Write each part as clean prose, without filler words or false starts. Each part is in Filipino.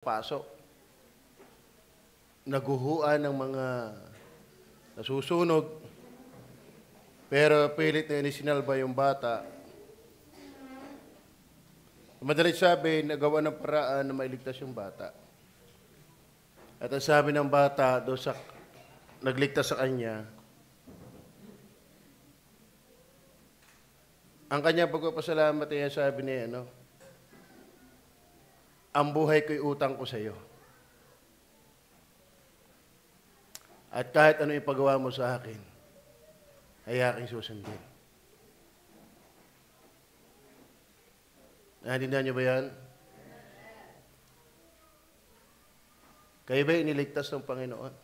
pasok. Naguhuan ng mga nasusunog, pero pilit na inisinalba yung bata. Madalit sabi, nagawa ng paraan na mailigtas yung bata. At ang sabi ng bata, doon sa nagligtas sa kanya, ang kanyang pagpapasalamat ay sabi niya, ang buhay ko'y utang ko sa iyo. At kahit ano ipagawa mo sa akin, ay aking susundin. Naintindihan niyo ba yan? Kayo ba iniligtas ng Panginoon?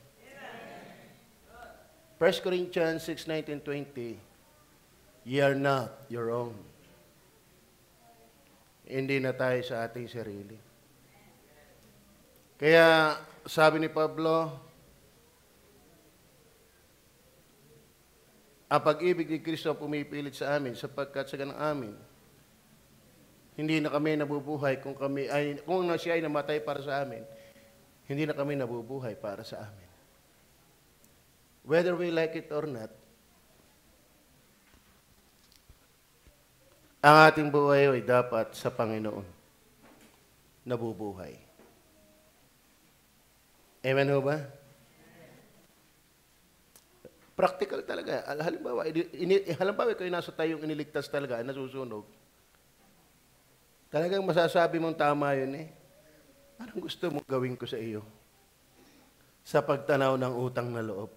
1 Corinthians 6:19-20, ye are not your own. Hindi na tayo sa ating sarili. Kaya sabi ni Pablo, ang pag-ibig ni Kristo ang pumipilit sa amin sapagkat sa ganang amin, hindi na kami nabubuhay kung siya ay namatay para sa amin, hindi na kami nabubuhay para sa amin. Whether we like it or not, ang ating buhay ay dapat sa Panginoon nabubuhay. Amen ho ba? Practical talaga. Halimbawa kayo nasa tayong iniligtas talaga, nasusunog. Talagang masasabi mong tama yun eh. Anong gusto mong gawin ko sa iyo? Sa pagtanaw ng utang na loob.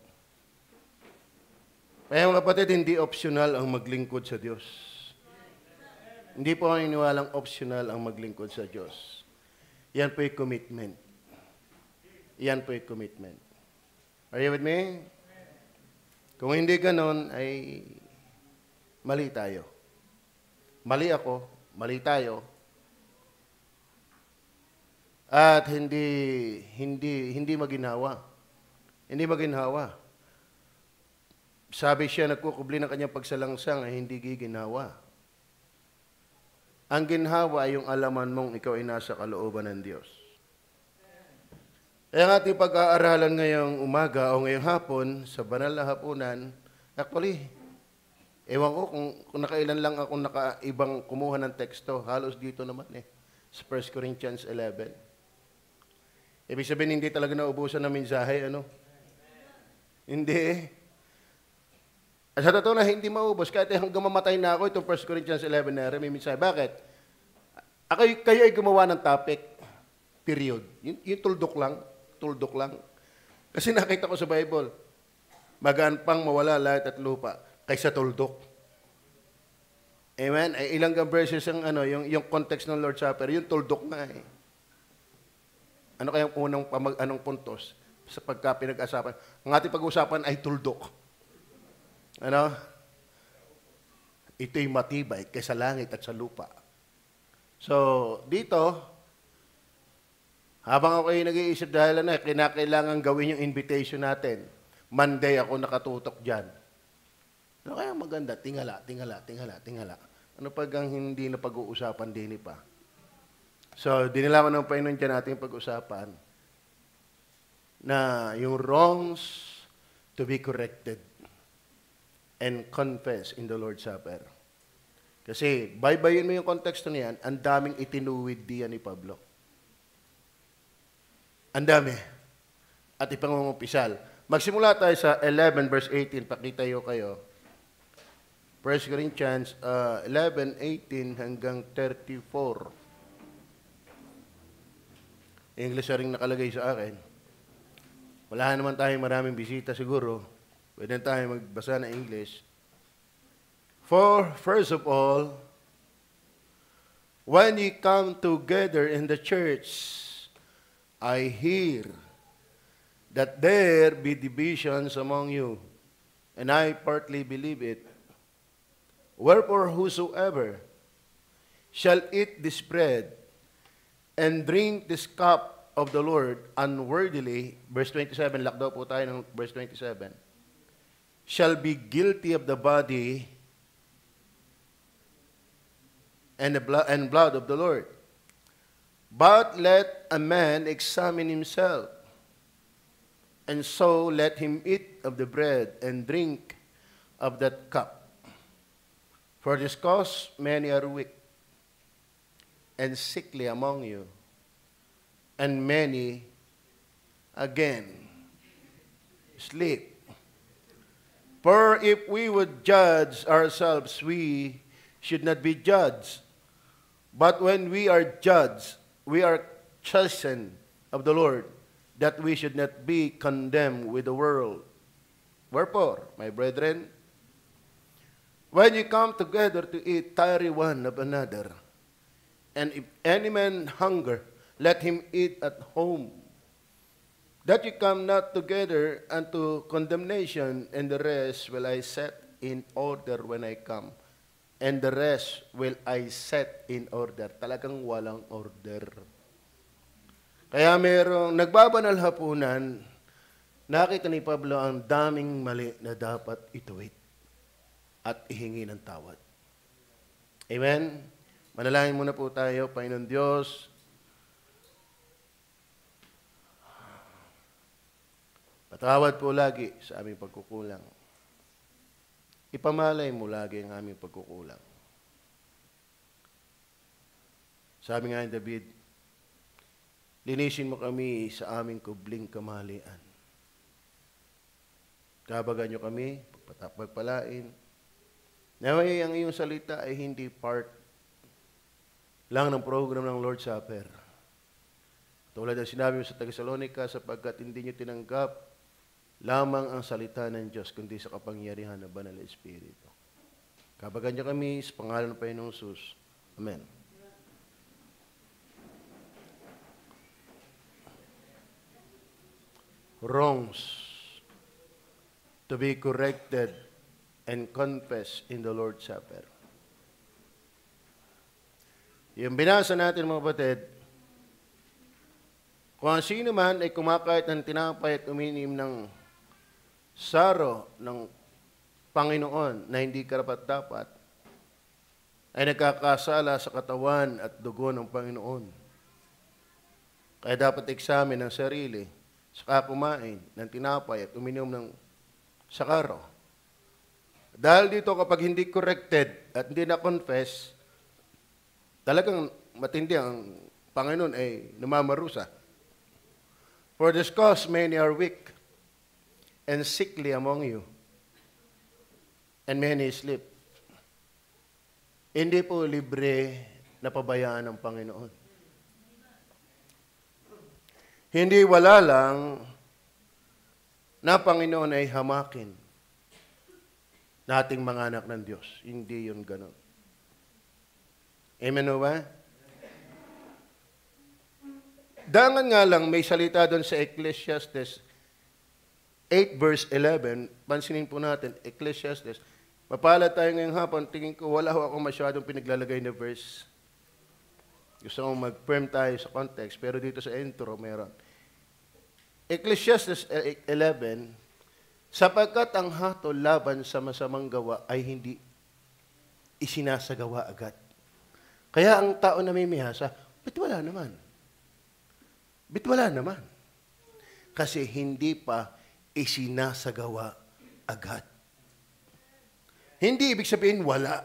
Kaya mga kapatid, hindi optional ang maglingkod sa Diyos. Hindi po ang iniwalang optional ang maglingkod sa Diyos. Yan po yung commitment. Yan po yung commitment. Are you with me? Kung hindi ganon, ay mali tayo. Mali ako, mali tayo. At hindi maginhawa. Hindi maginhawa. Sabi siya, nagkukubli ng kanyang pagsalangsang ay hindi giginhawa. Ang ginhawa ay yung alaman mong ikaw ay nasa kalooban ng Diyos. Kaya ang ating pag-aaralan ngayong umaga o ngayong hapon, sa banal na hapunan, actually, ewan ko kung nakailan lang ako nakaibang kumuha ng teksto, halos dito naman sa 1 Corinthians 11. Ibig sabihin, hindi talaga naubusan ng mensahe, Hindi. Sa totoo na, hindi maubos. Kahit hanggang mamatay na ako, itong 1 Corinthians 11 na may mensahe. Bakit? Kayo ay gumawa ng topic, period. Yung tuldok lang. Kasi nakita ko sa Bible, magaan pang mawala langit at lupa kaysa tuldok. Amen? Ay ilang verses ang yung context ng Lord's Supper, yung tuldok na eh. Ano kayang anong puntos sa pagka pinag-asapan? Ang ating pag-usapan ay tuldok. Ito'y matibay kaysa langit at sa lupa. So, dito, habang ako ay nag-iisip dahil kinakailangan gawin yung invitation natin. Monday ako nakatutok dyan. Ano kaya maganda? Tingala. Ano pag ang hindi na pag-uusapan din pa? So, dinilaman ng Panginoon dyan natin pag-usapan na yung wrongs to be corrected and confess in the Lord's Supper. Kasi, baybayin mo yung konteksto niyan, ang daming itinuwid diyan ni Pablo. Ang dami. At ipangungumpisal. Magsimula tayo sa 11 verse 18. Pakita kayo. 1 Corinthians 11:18 hanggang 34. English na rin nakalagay sa akin. Wala naman tayong maraming bisita siguro. Pwede tayo magbasa ng English. For, first of all, when ye come together in the church, I hear that there be divisions among you, and I partly believe it. Wherefore, whosoever shall eat this bread and drink this cup of the Lord unworthily, verse 27, lakdaw po tayo ng verse 27, shall be guilty of the body and blood of the Lord. But let a man examine himself, and so let him eat of the bread and drink of that cup. For this cause many are weak and sickly among you, and many again sleep. For if we would judge ourselves, we should not be judged. But when we are judged, we are chastened of the Lord, that we should not be condemned with the world. Wherefore, my brethren, when you come together to eat, tarry one of another. And if any man hunger, let him eat at home, that you come not together unto condemnation, and the rest will I set in order when I come. And the rest will I set in order. Talagang walang order. Kaya merong nagbabanal hapunan, nakita ni Pablo ang daming mali na dapat ituwid at ihingi ng tawad. Amen? Manalangin muna po tayo, Panginoon Diyos. Patawad po lagi sa aming pagkukulang. Ipamalay mo lagi ang aming pagkukulang. Sabi nga ni David, linisin mo kami sa aming kubling kamalian. Kabagan nyo kami, pagpalain. Naway ang iyong salita ay hindi part lang ng program ng Lord's Supper. Tulad ng sinabi mo sa Thessalonica, sapagkat hindi nyo tinanggap lamang ang salita ng Diyos, kundi sa kapangyarihan ng Banal na Espiritu. Kabagan niyo kami sa pangalan ng Panginoong Jesus. Amen. Wrongs to be corrected and confessed in the Lord's Supper. Yung binasa natin mga kapatid, kung ang sino man ay kumakait ng tinapay at uminim ng saro ng Panginoon na hindi karapat-dapat, ay nagkakasala sa katawan at dugo ng Panginoon. Kaya dapat eksamin ang sarili, saka kumain ng tinapay at uminom ng sakaro. Dahil dito kapag hindi corrected at hindi na-confess, talagang matindi ang Panginoon ay namamarusa. For this cause many are weak and sickly among you, and many sleep. Hindi po libre na pabayaan ng Panginoon. Hindi wala lang na Panginoon ay hamakin nating mga anak ng Diyos. Hindi yun ganun. Amen o ba? Dangan nga lang may salita doon sa Ecclesiastes 8 verse 11, pansinin po natin, Ecclesiastes. Mapalad tayo ngayong hapon, tingin ko wala ako masyadong pinaglalagay na verse. Gusto kong mag-firm tayo sa context, pero dito sa intro meron. Ecclesiastes 11, sapagkat ang hatol laban sa masamang gawa ay hindi isinasagawa agad. Kaya ang tao na may mihasa, ba't wala naman? Ba't wala naman? Kasi hindi pa isinasagawa agad. Hindi ibig sabihin wala.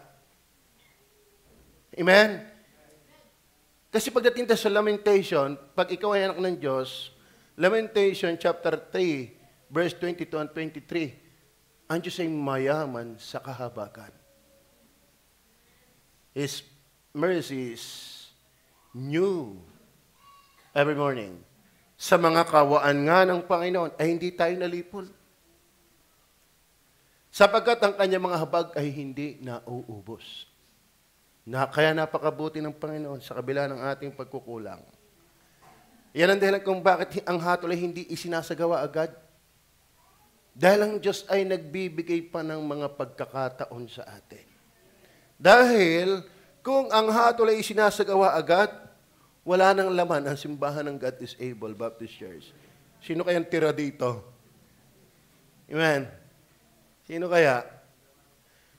Amen? Kasi pagdating sa Lamentation, pag ikaw ay anak ng Diyos, Lamentation chapter 3, verse 22 and 23, ang Diyos ay mayaman sa kahabagan. His mercies new every morning. Sa mga kawaan nga ng Panginoon ay hindi tayo nalipol. Sapagkat ang kanyang mga habag ay hindi nauubos. Kaya napakabuti ng Panginoon sa kabila ng ating pagkukulang. Yan ang dahilan kung bakit ang hatol ay hindi isinasagawa agad. Dahil ang Diyos ay nagbibigay pa ng mga pagkakataon sa atin. Dahil kung ang hatol ay isinasagawa agad, wala nang laman ang simbahan ng God is Able Baptist Church. Sino kayang tira dito? Amen? Sino kaya?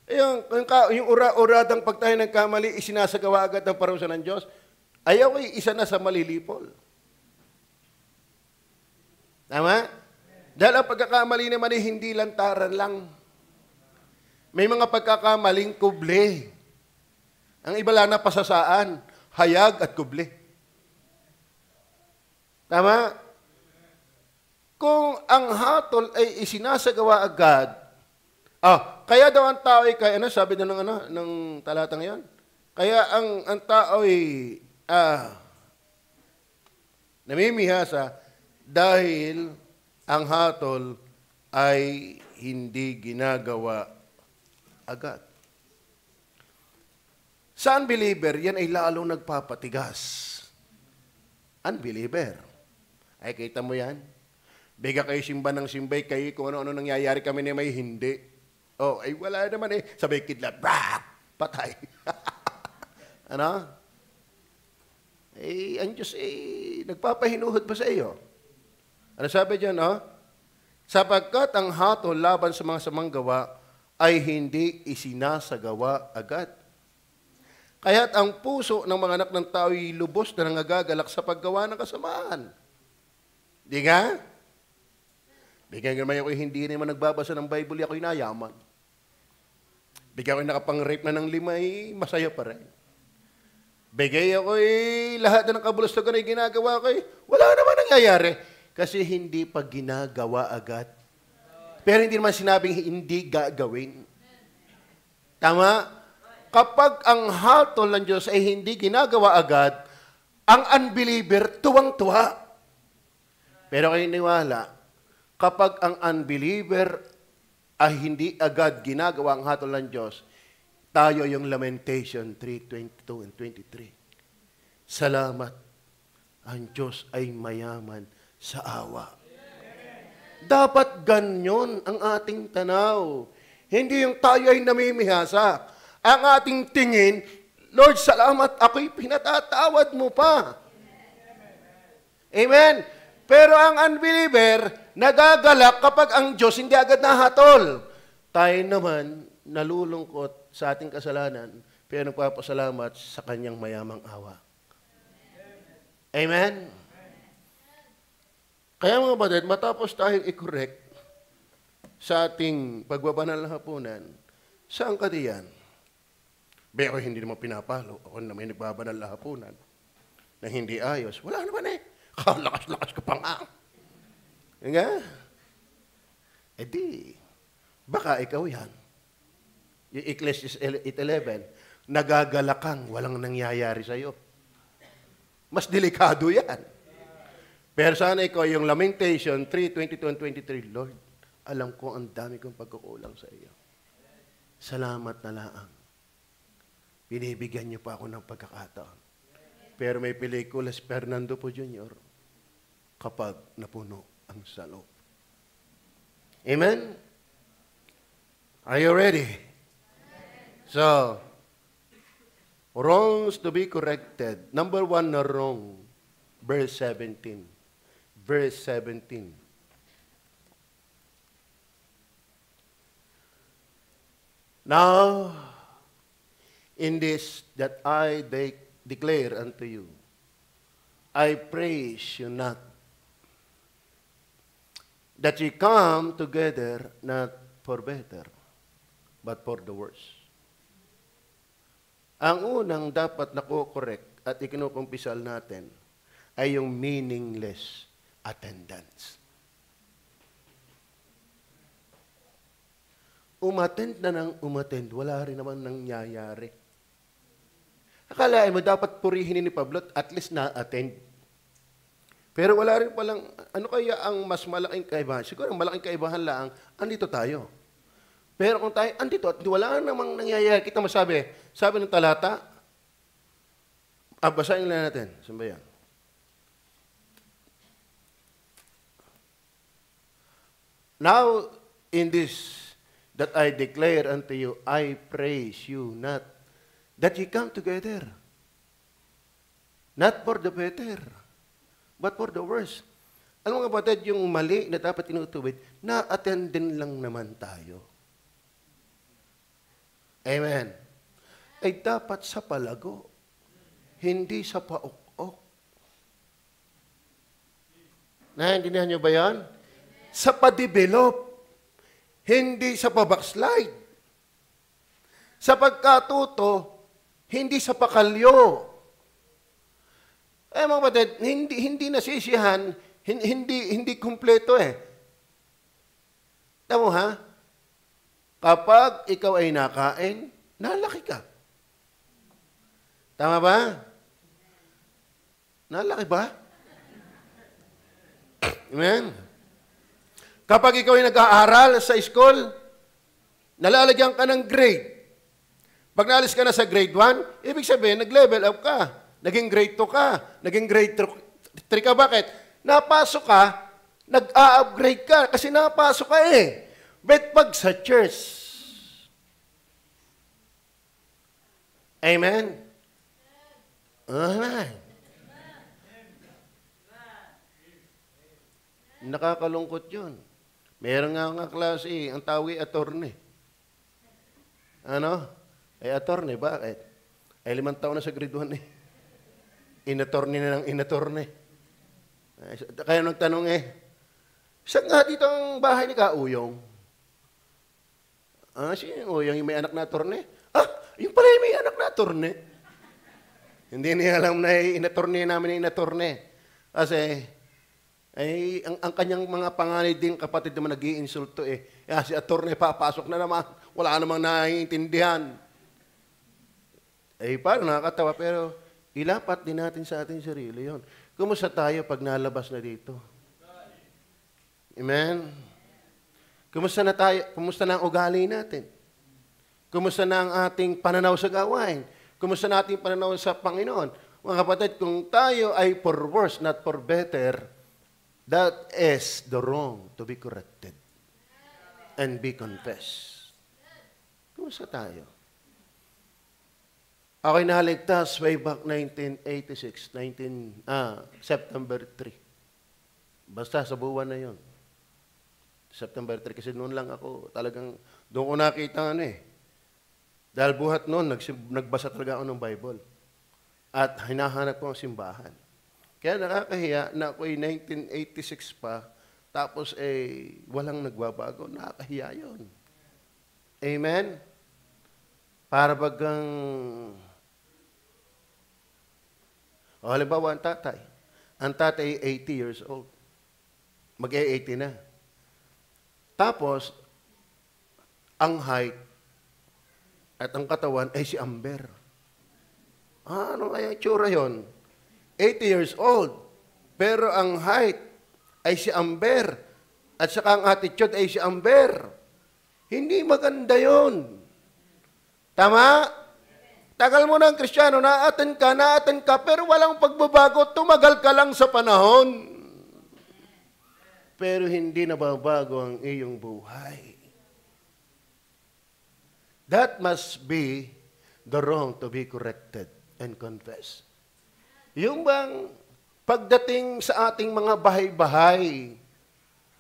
Yung uradang pag tayo nagkamali, isinasagawa agad ang parusa ng Diyos. Ayaw ay isa na sa malilipol. Tama? Dahil ang pagkakamali naman ay hindi lantaran lang. May mga pagkakamaling kuble. Ang iba lang na pasasaan, hayag at kuble. Tama? Kung ang hatol ay isinasagawa agad, kaya daw ang tao ay kaya, sabi na ng talatang yan? Kaya ang tao ay namimihasa dahil ang hatol ay hindi ginagawa agad. Sa unbeliever, yan ay lalong nagpapatigas. Unbeliever. Ay, kita mo yan? Biga kayo simba ng simbay, kayo kung ano-ano nangyayari kami na may hindi. Ay wala naman eh. Sabay kidlat, patay. Ano? Ang Diyos nagpapahinuhod pa sa iyo. Ano sabi dyan, Sapagkat ang hatol laban sa mga samang gawa ay hindi isinasagawa agad. Kaya't ang puso ng mga anak ng tao ay lubos na nangagagalak sa paggawa ng kasamaan. Di nga? Bigyan naman ako hindi naman nagbabasa ng Bible, ako'y nayaman. Bigyan ako'y nakapang-rape na ng 5, masaya pa rin. Bigay ako'y lahat na ng kabulustugan ay ginagawa ko, wala naman nangyayari. Kasi hindi pa ginagawa agad. Pero hindi naman sinabing hindi gagawin. Tama? Kapag ang hatol ng Diyos ay hindi ginagawa agad, ang unbeliever tuwang-tuwa. Pero kayo niwala, kapag ang unbeliever ay hindi agad ginagawa ang hatol ng Diyos, tayo yung Lamentation 3:22 and 23. Salamat, ang Diyos ay mayaman sa awa. Dapat ganyan ang ating tanaw. Hindi yung tayo ay namimihasa. Ang ating tingin, Lord, salamat, ako'y pinatatawad mo pa. Amen. Pero ang unbeliever, nagagalak kapag ang Diyos hindi agad nahatol. Tayo naman, nalulungkot sa ating kasalanan, pero nagpapasalamat sa kanyang mayamang awa. Amen? Kaya mga kapatid, matapos tayong i-correct sa ating pagbabanal na hapunan, saan ka diyan? Ako hindi naman pinapalo. Ako naman nagbabanal na hapunan na hindi ayos. Wala naman eh. Lakas-lakas ka pa nga. Nga? Baka ikaw yan. Yung Ecclesiastes 8:11, nagagalakang walang nangyayari sa'yo. Mas delikado yan. Pero sana ikaw yung Lamentation 3:22 and 23, Lord, alam ko ang dami kong pagkukulang sa iyo. Salamat na laang. Binibigyan niyo pa ako ng pagkakataon. Pero may pelikula si Fernando Po Jr. kapag napuno ang salop. Amen? Are you ready? So, wrongs to be corrected. Number 1 na wrong. Verse 17. Verse 17. Now, in this that I declare unto you, I praise you not, that ye come together not for better, but for the worse. Ang unang dapat nako-correct at ikinukumpisal natin ay yung meaningless attendance. Umattend na ng umattend, wala rin naman nangyayari. Akalain mo, dapat purihin ni Pablo at least na-attend. Pero wala rin palang, ano kaya ang mas malaking kaibahan? Siguro ang malaking kaibahan lang, andito tayo. Pero kung tayo, andito at wala namang nangyayari, kita masabi, sabi ng talata, basahin lang natin. Saan ba yan? Now, in this, that I declare unto you, I praise you not, that ye come together, not for the better, but for the worse. Alam mo kapatid, yung mali na dapat tinutuwid, na-attend din lang naman tayo. Amen. Ay dapat sa palago. hindi sa paok-ok. Naintindihan niyo ba yan? Sa pa-develop, hindi sa pa-backslide. Sa pagkatuto, hindi sa pakalyo. Mga kapatid, hindi nasisiyahan, hindi kumpleto eh. Tama mo ha? Kapag ikaw ay nakain, nalaki ka. Tama ba? Nalaki ba? Amen? Kapag ikaw ay nag-aaral sa school, nalalagyan ka ng grade. Pag naalis ka na sa grade 1, ibig sabihin, nag-level up ka. Naging grade 2 ka. Naging grade 3 ka. Bakit? Napasok ka, nag-a-upgrade ka kasi napasok ka eh. But pag sa church, amen? Amen. Nakakalungkot yun. Meron nga klase, ang tawi attorney. Ano? Attorney, bakit? 5 taon na sa grade 1 eh. In-attorney na ng in-attorney. Kaya nagtanong saan nga dito ang bahay ni Kauyong? Sino yung Uyong? Yung may anak na attorney? Yung pala yung may anak na attorney. Hindi niya alam na in-attorney namin yung in-attorney. Kasi, ang kanyang mga panganay din kapatid naman nag-iinsulto si attorney papasok na naman. Wala namang naiintindihan. Parang nakakatawa, pero ilapat din natin sa ating sarili yon. Kumusta tayo pag nalabas na dito? Amen? Kumusta na tayo? Kumusta na ang ugali natin? Kumusta na ang ating pananaw sa gawain? Kumusta na ating pananaw sa Panginoon? Mga kapatid, kung tayo ay for worse, not for better, that is the wrong to be corrected and be confessed. Kumusta tayo? Ako'y naligtas way back 1986, September 3. Basta sa buwan na yon. September 3, kasi noon lang ako, talagang, doon ko nakita Dahil buhat noon, nagbasa talaga ako ng Bible. At hinahanap ko ang simbahan. Kaya nakakahiya na ako'y 1986 pa, tapos walang nagbabago. Nakakahiya yun. Amen? Para bagang, halimbawa ang tatay. Ang tatay 80 years old. Mag-80 na. Tapos, ang height at ang katawan ay si Amber. Ano kaya itsura yun? 80 years old. Pero ang height ay si Amber. At saka ang attitude ay si Amber. Hindi maganda yun. Tama? Tagal mo ng Kristiyano, naaten ka, pero walang pagbabago, tumagal ka lang sa panahon. Pero hindi nababago ang iyong buhay. That must be the wrong to be corrected and confessed. Yung bang pagdating sa ating mga bahay-bahay,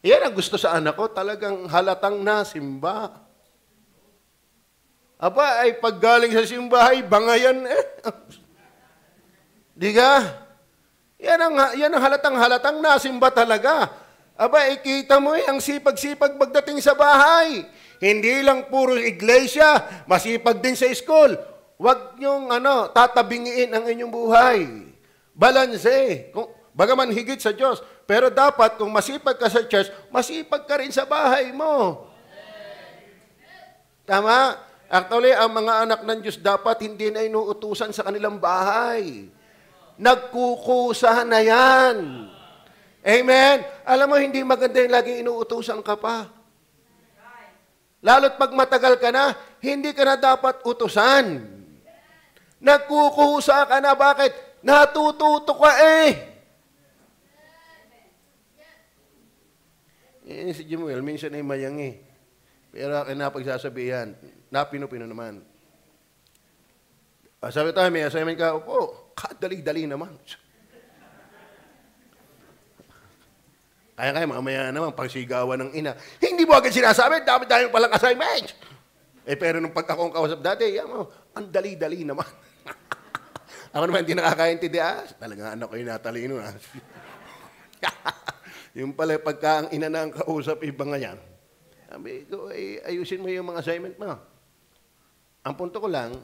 yan ang gusto sa anak ko, talagang halatang nasimba. Aba, ay paggaling sa simbahay, bangayan Di ka? Yan ang halatang nasimba talaga. Aba, ikita mo ang sipag-sipag pagdating sa bahay. Hindi lang puro iglesia, masipag din sa school. Huwag niyong tatabingiin ang inyong buhay. Balanse. Bagaman higit sa Diyos. Pero dapat, kung masipag ka sa church, masipag ka rin sa bahay mo. Tama? Actually, ang mga anak ng Diyos dapat hindi na inuutusan sa kanilang bahay. Nagkukusa na yan. Amen? Alam mo, hindi maganda yung laging inuutusan ka pa. Lalo't pag matagal ka na, hindi ka na dapat utusan. Nagkukusa ka na. Bakit? Natututo ka si Jimuel, minsan ay mayang Pero akin na pagsasabihan, napino-pino naman. Sabi tayo, may assignment ka, opo, kadali-dali naman. Kaya mamaya naman, pagsigawan ng ina. Hindi mo agad sinasabi, dami-dami palang assignment. Pero nung pag akong kausap dati, ang dali-dali naman. Ako naman hindi nakakaintindi. Talagang anak ko yung natalino. Yung pala, pagka ang ina na ang kausap, iba nga yan. Sabi ko, ayusin mo yung mga assignment mo. Ang punto ko lang,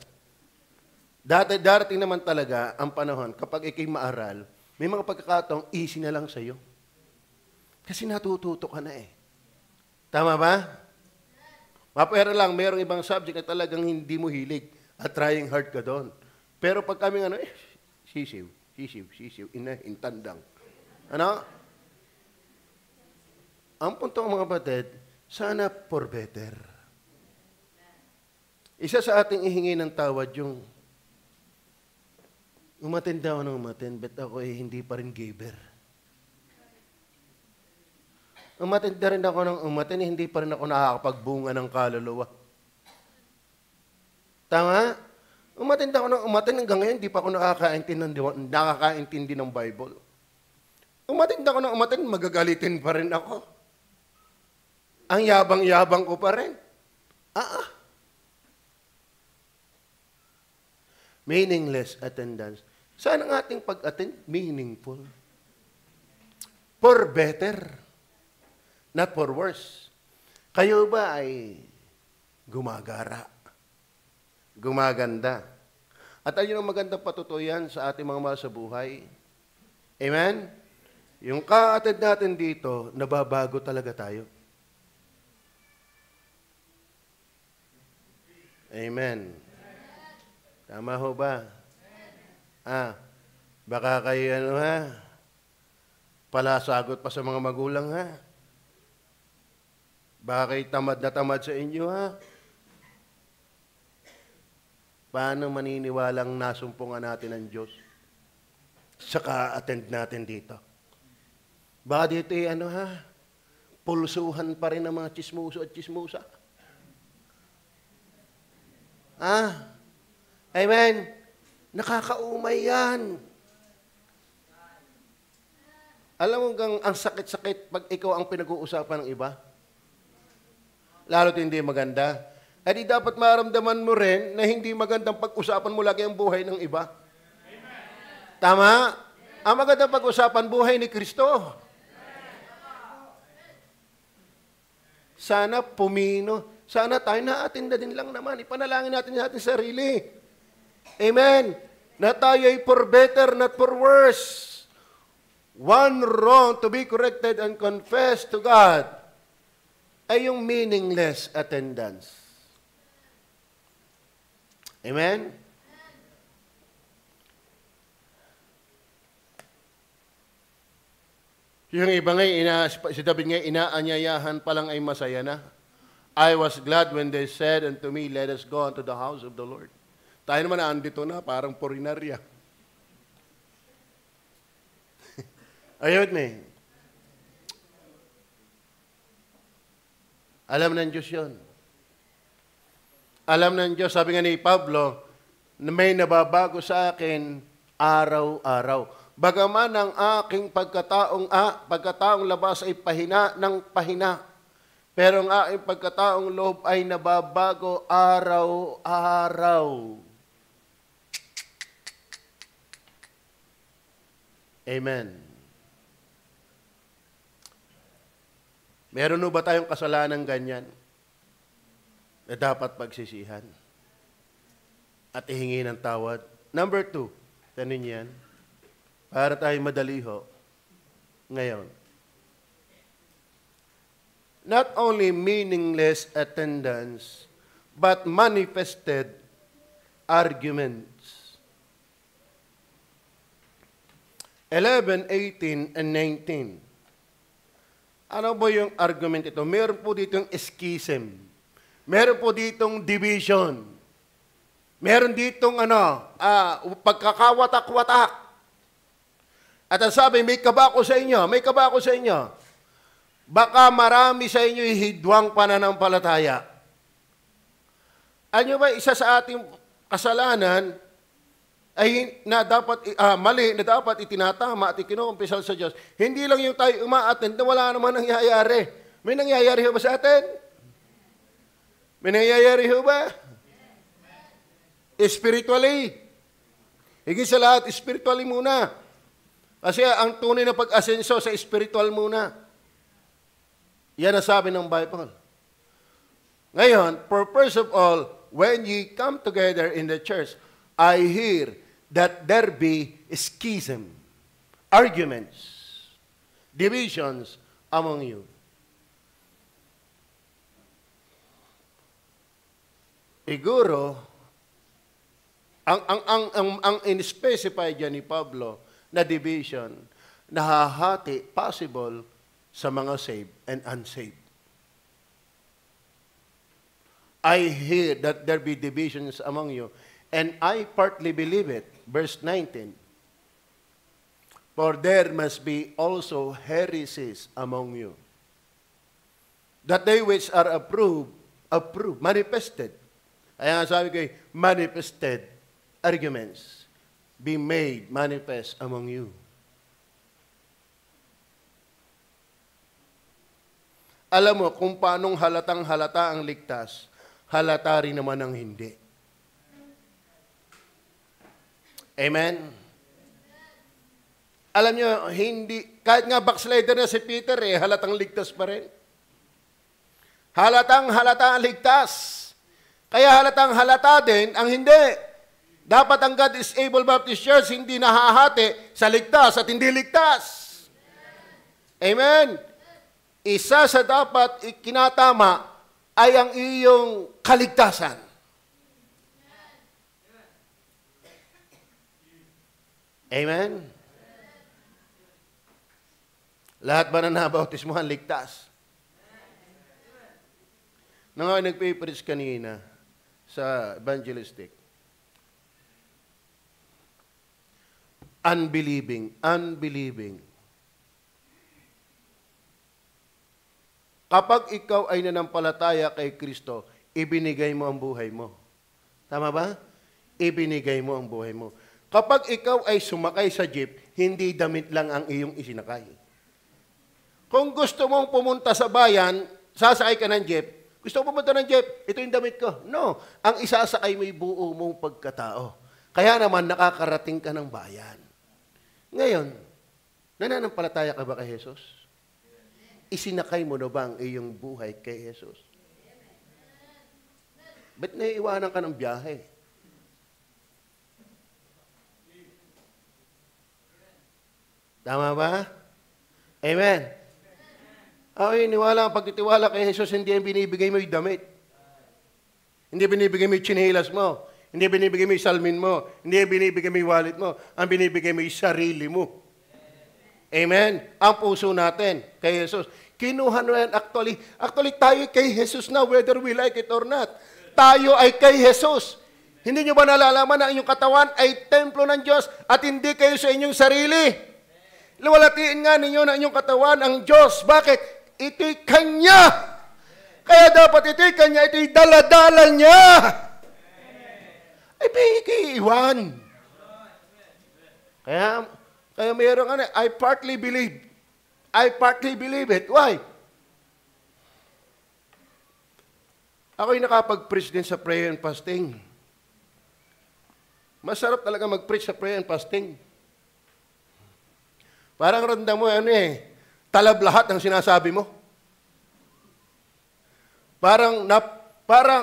darating naman talaga ang panahon, kapag ikay maaral, may mga pagkakataong easy na lang sa'yo. Kasi natututo ka na eh. Tama ba? Mapera lang, mayroong ibang subject na talagang hindi mo hilig at trying hard ka doon. Pero pag kami sisiw, intandang. Ano? Ang punto ng mga batid, sana for better. Isa sa ating ihingi ng tawad yung umattend daw ng umattend, but ako hindi pa rin giver. Umattend na rin ako ng umattend, hindi pa rin ako nakakapagbunga ng kaluluwa. Tama? Umattend ako ng umattend, hanggang ngayon, hindi pa ako nakakaintindi ng Bible. Umattend ako ng umattend, magagalitin pa rin ako. Ang yabang-yabang ko pa rin. Meaningless attendance. Saan ang ating pag-attend? Meaningful. For better. Not for worse. Kayo ba ay gumagara? Gumaganda? At ayun ang magandang patutuyan sa ating mga mahal sa buhay. Amen? Yung ka-attend natin dito, nababago talaga tayo. Amen. Tama ho ba? Baka kayo palasagot pa sa mga magulang Baka kayo tamad na tamad sa inyo Paano maniniwalang nasumpungan natin ng Diyos? Saka attend natin dito. Baka dito pulsuhan pa rin ng mga chismoso at chismosa. Amen? Nakakaumay yan. Alam mo ang sakit-sakit pag ikaw ang pinag-uusapan ng iba? Lalo't hindi maganda. Di dapat maramdaman mo rin na hindi magandang pag-usapan mo lagi ang buhay ng iba. Amen. Tama? Ang magandang pag-usapan buhay ni Kristo. Sana pumino. Sana tayo na-attend din lang naman. Ipanalangin natin sa ating sarili. Amen. Na tayo ay for better, not for worse. One wrong to be corrected and confessed to God ay yung meaningless attendance. Amen? Yung iba nga, si David nga, inaanyayahan pa lang ay masaya na. I was glad when they said unto me, let us go unto the house of the Lord. Tayo naman andito na, parang purinarya. Ayun me. Alam ng Diyos yun. Alam ng Diyos, sabi nga ni Pablo, na may nababago sa akin araw-araw. Bagaman ang aking pagkataong labas ay pahina ng pahina, pero ang aking pagkataong loob ay nababago araw-araw. Amen. Meron ba tayong kasalanan ganyan na dapat pagsisihan at ihingi ng tawad? Number 2, tanin yan, para tayo madaliho ngayon. Not only meaningless attendance, but manifested arguments. 11, 18, and 19. Ano ba yung argument ito? Meron po ditong schism. Meron po ditong division. Meron ditong pagkakawatak-watak. At ang sabi, may kaba ko sa inyo, may kaba ko sa inyo. Baka marami sa inyo hidwang pananampalataya. Ano ba, isa sa ating kasalanan ay na dapat mali na dapat itinatama at ikinukumpisal sa Diyos. Hindi lang yung tayo uma-attend na wala naman nangyayari. May nangyayari ba sa atin? May nangyayari ba? Spiritually. Higit sa lahat, spiritually muna. Kasi ang tunay na pag-asenso sa spiritual muna. Yan ang sabi ng Bible. Ngayon, for first of all, when ye come together in the church, I hear that there be schism, arguments, divisions among you. Siguro, ang in-specify dyan ni Pablo na division, nahahati, possible, sa mga saved and unsaved. I hear that there be divisions among you, and I partly believe it. Verse 19. For there must be also heresies among you, that they which are approved, manifested. Kaya nga sabi ko, manifested arguments be made manifest among you. Alam mo, kung paanong halatang-halata ang ligtas, halata rin naman ang hindi. Amen? Alam nyo, hindi, kahit nga backslider na si Peter, halatang ligtas pa rin. Halatang-halata ang ligtas. Kaya halatang-halata din ang hindi. Dapat ang God is Able Baptist Church hindi nahahati sa ligtas at hindi ligtas. Amen? Isa sa dapat ikinatama ay ang iyong kaligtasan. Amen? Lahat ba na nabautismuhan ligtas? Nung ako nagpipreach kanina sa evangelistic, unbelieving. Kapag ikaw ay nanampalataya kay Kristo, ibinigay mo ang buhay mo. Tama ba? Ibinigay mo ang buhay mo. Kapag ikaw ay sumakay sa jeep, hindi damit lang ang iyong isinakay. Kung gusto mong pumunta sa bayan, sasakay ka ng jeep, gusto mo pumunta ng jeep, ito yung damit ko. No, ang isasakay mo yung buo mong pagkatao. Kaya naman nakakarating ka ng bayan. Ngayon, nananampalataya ka ba kay Jesus? Isinakay mo na ba ang iyong buhay kay Jesus? Ba't naiiwanan ka ng biyahe? Tama ba? Amen. Okay, niwala ang pagtitiwala kay Jesus, hindi ang binibigay mo yung damit. Hindi binibigay mo yung tsinelas mo. Hindi binibigay mo yung salmin mo. Hindi binibigay mo yung wallet mo. Ang binibigay mo yung sarili mo. Amen? Ang puso natin kay Jesus. Kinuha na yan actually. Actually, tayo kay Jesus na, whether we like it or not. Tayo ay kay Jesus. Hindi nyo ba nalalaman na inyong katawan ay templo ng Diyos at hindi kayo sa inyong sarili? Luwalatiin nga ninyo na inyong katawan ang Diyos. Bakit? Ito'y Kanya. Kaya dapat ito'y Kanya, ito'y daladala niya. Ay, iwan. Kaya mayroong ano, I partly believe. I partly believe it. Why? Ako'y nakapag-preach din sa prayer and fasting. Masarap talaga mag-preach sa prayer and fasting. Parang randa mo, talab lahat ang sinasabi mo. Parang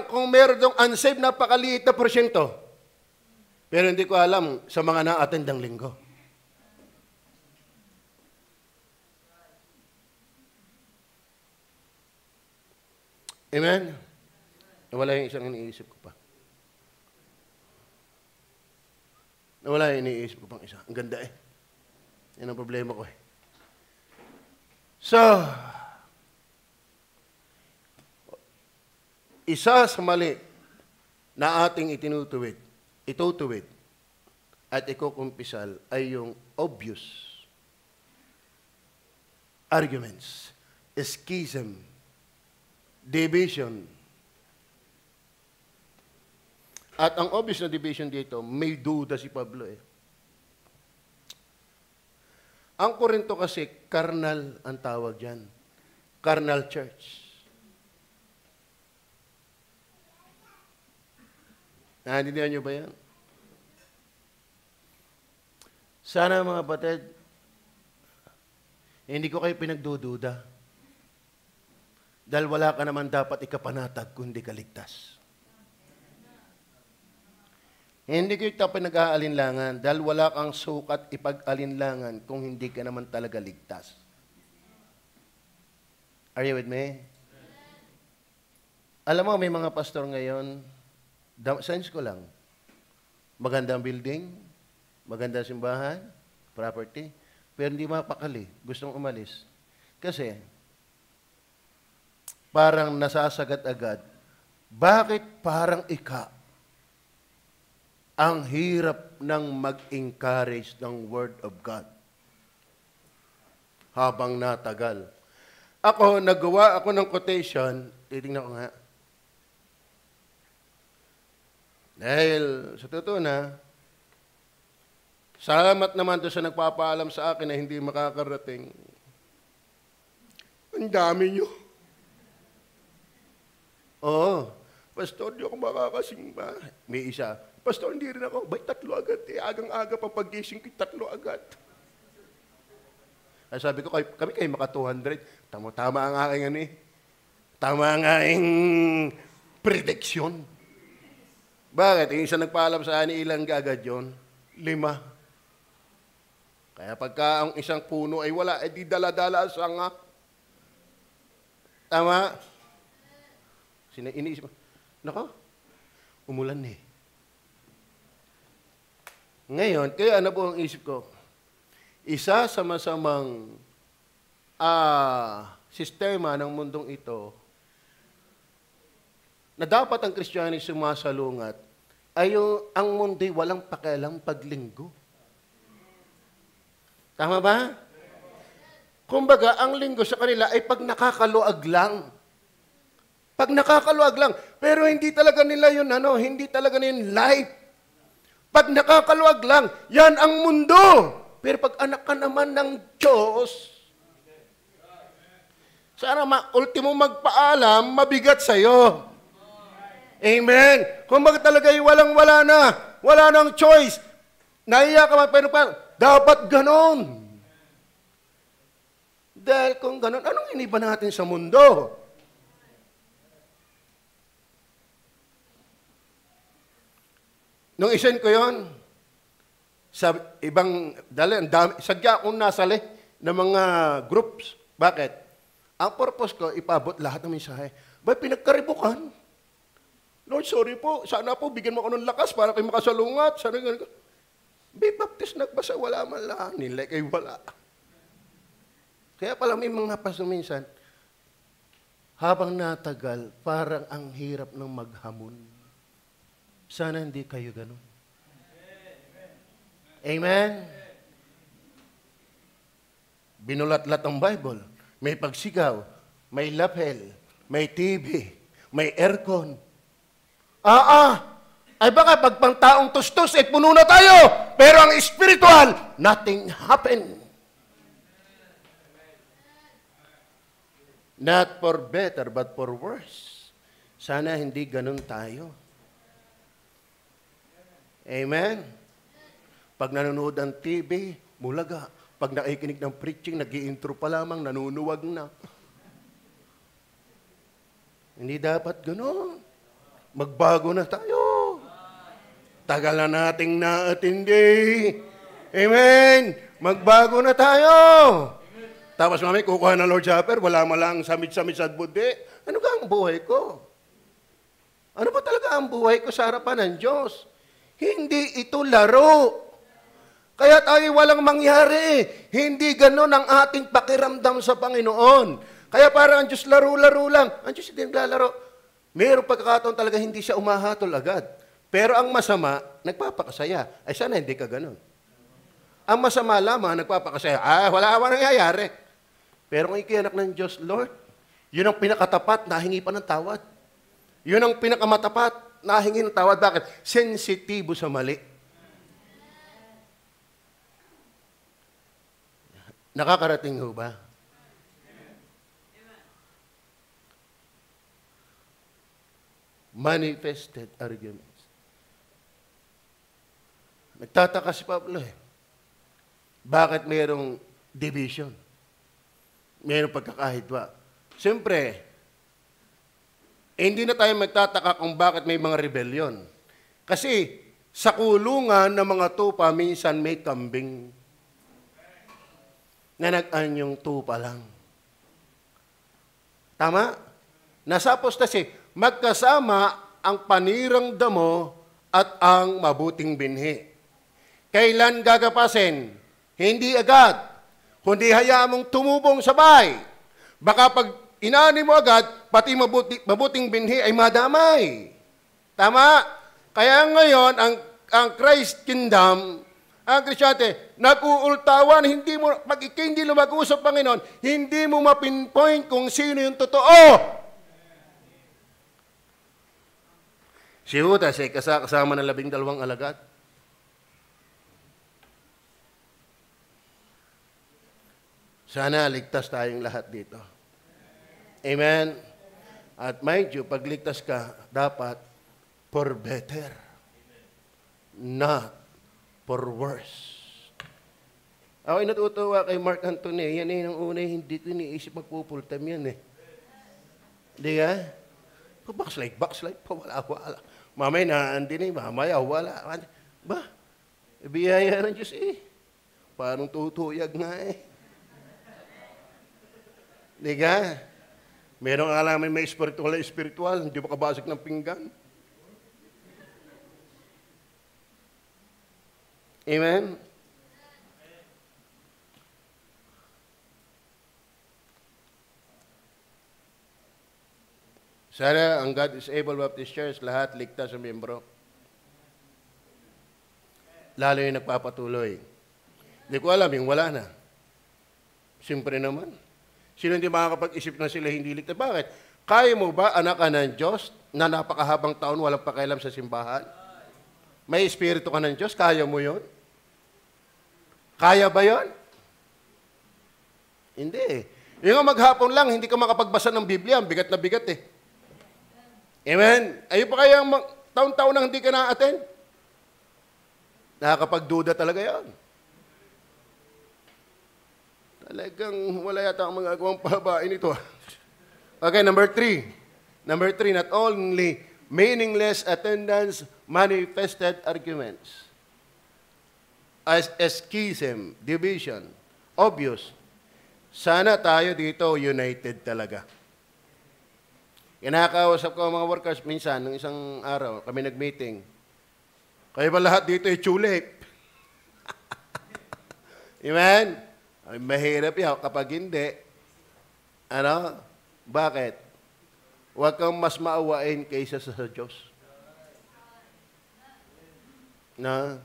kung meron dong unsaved, napakaliit na porsyento. Pero hindi ko alam sa mga na-attend ng linggo. Amen? Nawala yung isang iniisip ko pa. Nawala yung iniisip ko pang isa. Ang ganda Yan ang problema ko So, isa sa mali na ating itutuwid at ikukumpisal ay yung obvious arguments, schism, division. At ang obvious na division dito, may duda si Pablo Ang Korinto kasi, carnal ang tawag dyan. Carnal church. Naintindihan nyo ba yan? Sana mga kapatid, hindi ko kayo pinagdududa. Dahil wala ka naman dapat ikapanatag kundi kaligtas. Hindi ko ito pinag-aalinlangan dahil wala kang sukat ipag-alinlangan kung hindi ka naman talaga ligtas. Are you with me? Alam mo, may mga pastor ngayon, sense ko lang, magandang building, magandang simbahan, property, pero hindi mapakali, gustong umalis. Kasi, parang nasasagat agad, bakit parang ang hirap ng mag-encourage ng Word of God habang natagal. Nagawa ako ng quotation, titingnan ko nga. Dahil, sa totoo na, salamat naman doon sa nagpapaalam sa akin na hindi makakarating. Ang dami nyo. Oo, Pastor, di ako makakasimba. May isa, Pastor, hindi rin ako. Bay, 3 agad. Agang-aga pang pag-gising ko, 3 agad. Ay, sabi ko, kami kayo maka 200. Tama ang aking Tama ang aking prediction. Bakit? Yung isa nagpaalam sa akin, ilang agad yun? 5. Kaya pagka ang isang puno ay wala, di dala-dala ang sanga. Tama? Iniisip mo, nako, umulan eh. Ngayon, kaya ano po ang isip ko? Isa sa masamang sistema ng mundong ito na dapat ang Kristiyano sumasalungat ay ang mundo'y walang pakialam paglinggo. Tama ba? Kumbaga, ang linggo sa kanila ay pag nakakaluag lang. Pag nakakaluag lang. Pero hindi talaga nila yun, hindi talaga nila yun life. Pag nakakaluag lang, yan ang mundo. Pero pag anak ka naman ng Diyos, sana ultimo magpaalam, mabigat sa'yo. Amen. Kung baga talaga walang-wala na, wala nang choice, naiya ka pero dapat ganon. Dahil kung ganon, anong iniba natin sa mundo? Nung isend ko yon sa ibang, sadya akong nasali ng mga groups. Bakit? Ang purpose ko, ipabot lahat ng mensahe. Ba, pinagkaribukan. Lord, sorry po. Sana po, bigyan mo ako ng lakas para kayo makasalungat. Sana ganun. Be baptist nagbasa, wala man lang. Nila kayo wala. Kaya pala may mga paso minsan, habang natagal, parang ang hirap ng maghamon. Sana hindi kayo ganun. Amen? Binulat-lat ang Bible. May pagsigaw, may lapel, may TV, may aircon. Ay baka pag pangtaong tustos, puno na tayo. Pero ang spiritual, nothing happened. Not for better, but for worse. Sana hindi ganun tayo. Amen? Pag nanonood ng TV, mulaga. Pag nakikinig ng preaching, nag-i-intro pa lamang, nanunuwag na. Hindi dapat gano'n. Magbago na tayo. Tagal na nating naatindi. Amen? Magbago na tayo. Tapos mami, kukuha ng Lord Supper, wala malang samit-samit sa budi. Ano ka ang buhay ko? Ano ba talaga ang buhay ko sa harapan ng Diyos? Hindi ito laro. Kaya tayo walang mangyari. Hindi ganon ang ating pakiramdam sa Panginoon. Kaya para ang Diyos laro-laro lang. Ang Diyos hindi naglalaro. Mayroong pagkakataon talaga hindi siya umahatol agad. Pero ang masama, nagpapakasaya. Ay sana hindi ka ganon. Ang masama lamang, nagpapakasaya. Wala nangyayari. Pero kung ikianak ng Diyos, Lord, yun ang pinakatapat na hingi pa ng tawad. Yun ang pinakamatapat nahingi ng tawad. Bakit? Sensitibo sa mali. Nakakarating ho ba? Manifested arguments. Nagtataka si Pablo Bakit mayroong division? Mayroong pagkakahitwa. Siyempre, hindi na tayo magtataka kung bakit may mga rebellion. Kasi sa kulungan ng mga tupa, minsan may kambing na nag-anyong tupa lang. Tama? Nasa apostasy, magkasama ang panirang damo at ang mabuting binhi. Kailan gagapasin? Hindi agad, kundi hayaan mong tumubong sabay. Baka pag inani mo agad, pati mabuting binhi ay madamay. Tama? Kaya ngayon, ang Christ Kingdom, ang Kristyante, nag-uultawan, pag hindi lumago sa Panginoon, hindi mo mapinpoint kung sino yung totoo. Si Judas ay kasama ng 12 alagad. Sana ligtas tayong lahat dito. Amen? At mind you, pag ligtas ka, dapat for better, not for worse. Ako natutuwa kay Mark Antony. Yan yung una, hindi ko iniisip magpupultam yan eh. Hindi ka? Backslide pa, wala. Mamaya na, hindi na, mamaya, wala. Ba? Biyaya ng Diyos eh. Parang tutuyag nga eh. Hindi ka? Merong alamin may spiritual, hindi makabasag ng pinggan. Amen? Sana ang God is able Baptist Church, lahat ligtas sa miyembro. Lalo yung nagpapatuloy. Hindi ko alam, yung wala na. Siyempre naman. Sino hindi makakapag-isip na sila hindi ligtas? Bakit? Kaya mo ba, anak ka ng Diyos, na napakahabang taon walang pakialam sa simbahan? May espiritu ka ng Diyos, kaya mo yon? Kaya ba yon? Hindi. Yung maghapon lang, hindi ka makapagbasa ng Biblia, bigat na bigat eh. Amen? Ayun pa kaya taon-taon nang hindi ka na-attend? Nakakapagduda talaga yan. Talagang wala yata ang magagawang pababain ito. Okay, number 3. Number 3, not only meaningless attendance, manifested arguments. As schism, division, obvious. Sana tayo dito united talaga. Kinakausap ko ang mga workers minsan, nung isang araw, kami nag-meeting. Kayo ba lahat dito ay tulip? Amen? Ay, mahirap yan kapag hindi. Ano? Bakit? Huwag kang mas maawain kaysa sa Diyos. Na?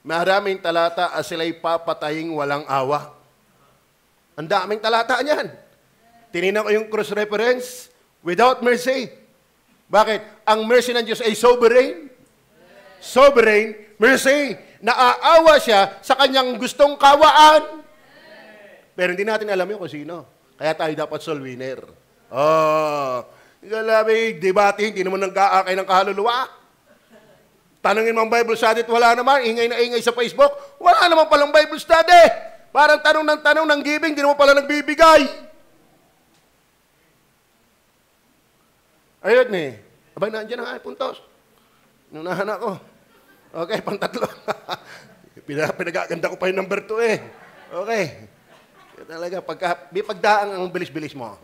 Maraming talata as sila'y papataying walang awa. Ang daming talata niyan. Tinignan ko yung cross reference, without mercy. Bakit? Ang mercy ng Diyos ay sovereign. Sovereign, mercy. Naaawa siya sa kanyang gustong kawaan. Pero hindi natin alam yun kung sino. Kaya tayo dapat soul winner. Debate, hindi naman nag-aakay ng kaluluwa. Tanungin mo ang Bible study at wala naman. Ingay na ingay sa Facebook. Wala naman palang Bible study. Parang tanong ng giving, hindi naman pala nagbibigay. Ayun eh. Abay, nandiyan ang puntos. Nunahan ako. Okay, pang-3. Pinagaganda ko pa yung number 2 eh. Okay. Talaga, may pagdaang ang bilis-bilis mo.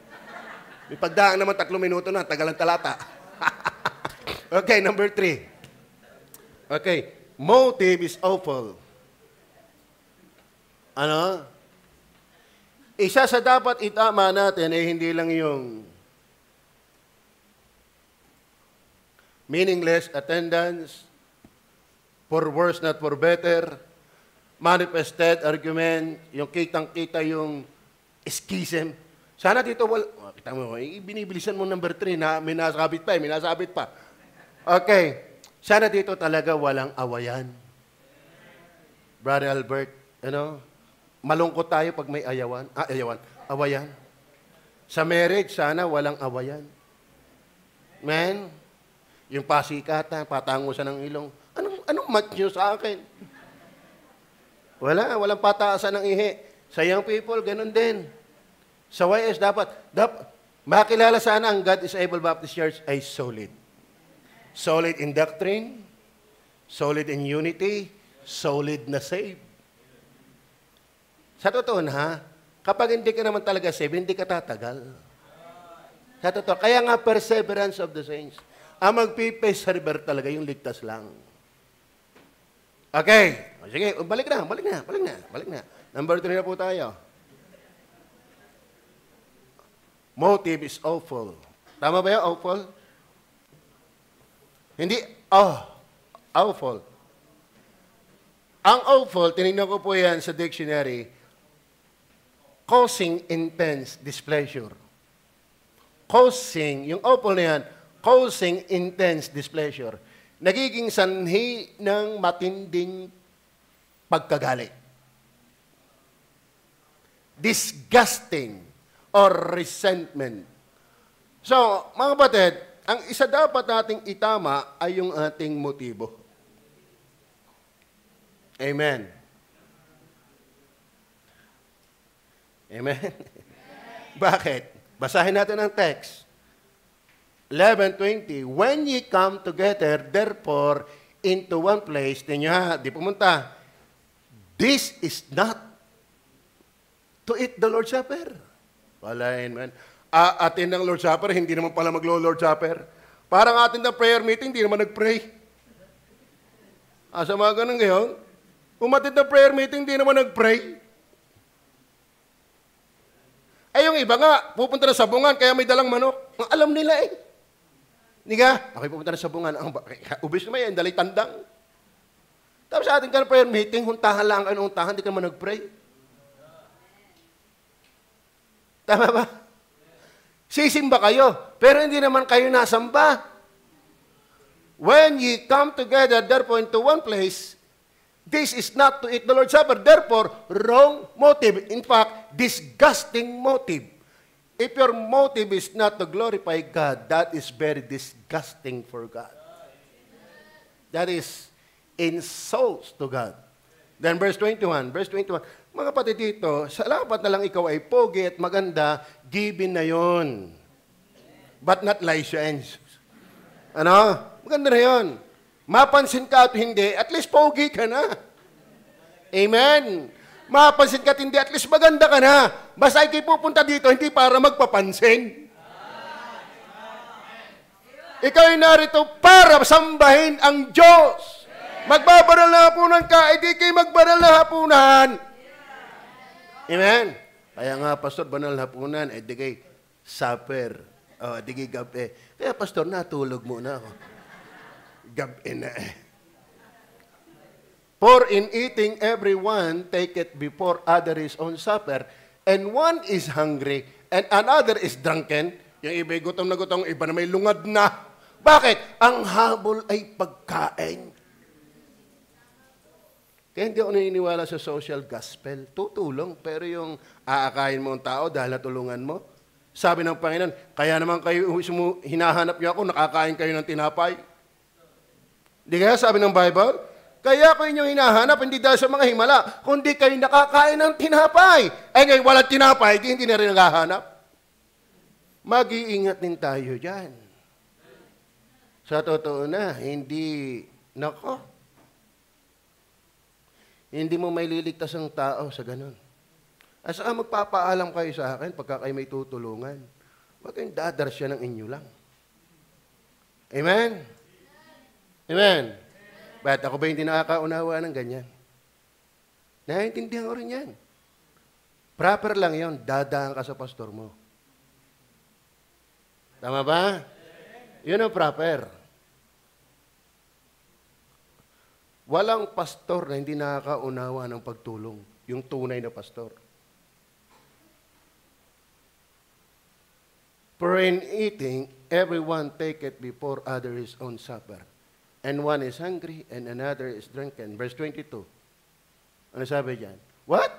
May pagdaang naman 3 minuto na, tagal ang talata. Okay, number 3. Okay, motive is awful. Ano? Isa sa dapat itama natin ay hindi lang yung meaningless attendance, for worse not for better, manifested argument, yung kitang-kita yung schism. Sana dito, kita mo, binibilisan mo number 3 na may nasabit pa. Okay. Sana dito talaga walang awayan. Brother Albert, malungkot tayo pag may awayan. Sa marriage, sana walang awayan. Man, yung pasikatan, patangusan ng ilong, anong match nyo sa akin? Walang pataasan ng ihi. Sa young people, ganun din. Sa YS, dapat makilala sana ang God is Able Baptist Church ay solid. Solid in doctrine, solid in unity, solid na saved. Sa totoo na, kapag hindi ka naman talaga saved, hindi ka tatagal. Sa totoo, kaya nga perseverance of the saints. Ang magpipeserver talaga yung ligtas lang. Okay. Sige, balik na. Number 3 na po tayo. Motive is awful. Tama ba yun, awful? Hindi, awful. Ang awful, tinignan ko po yan sa dictionary, causing intense displeasure. Causing, yung awful na yan, causing intense displeasure. Nagiging sanhi ng matinding pagkagalit. Disgusting or resentment. So, mga kapatid, ang isa dapat nating itama ay yung ating motibo. Amen. Amen. Bakit? Basahin natin ang text. 11:20, when ye come together, therefore, into one place, ninyo ha, di pumunta, this is not to eat the Lord's Supper. Wala man. Atin ng Lord's Supper, hindi naman pala mag-Lord's Supper. Parang atin ng prayer meeting, hindi naman nag-pray. Sa mga ganun ngayon, umatid ng prayer meeting, hindi naman nag-pray. Ay, yung iba nga, pupunta na sa bungan, kaya may dalang manok. Alam nila eh. Hindi ka? Ako'y pupunta na sa bungan. Ubis naman yan, dali tandang. Tapos sa ating prayer meeting, huntahan lang ang huntahan, hindi ka naman nag-pray. Tama ba? Sisimba kayo, pero hindi naman kayo nasamba. When ye come together, therefore, into one place, this is not to eat the Lord's Supper. Therefore, wrong motive. In fact, disgusting motive. If your motive is not to glorify God, that is very disgusting for God. That is insults to God. Then verse 21. Mga kapatid dito, salamat na lang ikaw ay pogi at maganda, given na yon. But not licensed. Ano? Maganda na yon. Mapansin ka at hindi, at least pogi ka na. Amen. Mapansin ka at hindi, at least maganda ka na. Basta ikay pupunta dito, hindi para magpapansin. Ikaw ay narito para sambahin ang Diyos. Magbabaral na hapunan ka, di kayo magbaral na hapunan. Amen? Kaya nga, Pastor, banal na hapunan, di kayo supper. Di kayo gabi. Kaya, Pastor, natulog muna ako. Gabi na eh. For in eating everyone taketh before other his own supper, and one is hungry, and another is drunken. Yung iba gutom na gutom, iba na may lungad na. Bakit? Ang habol ay pagkain. Kaya hindi ako naniniwala sa social gospel. Tutulong, pero yung aakain mo ang tao dahil natulungan mo. Sabi ng Panginoon, kaya naman kayo hinahanap niyo ako, nakakain kayo ng tinapay. Di kaya sabi ng Bible? Kaya ko inyong hinahanap, hindi dahil sa mga himala, kundi kayo nakakain ng tinapay. Eh ngayon, walang tinapay, hindi na rin naghahanap. Mag-iingat din tayo dyan. Sa totoo na, hindi mo may liligtas ang tao sa ganun. Asa magpapaalam kayo sa akin pagka kayo may tutulungan. Huwag kayong dadarsya ng inyo lang. Amen? Amen? Ba't ako ba hindi nakakaunawa ng ganyan? Naiintindihan ko rin yan. Proper lang yon, dadaan ka sa pastor mo. Tama ba? Yun ang proper. Walang pastor na hindi nakakaunawa ng pagtulong. Yung tunay na pastor. For in eating, everyone taketh before other his own supper. And one is hungry, and another is drunken. Verse 22. Ano sabi dyan? What?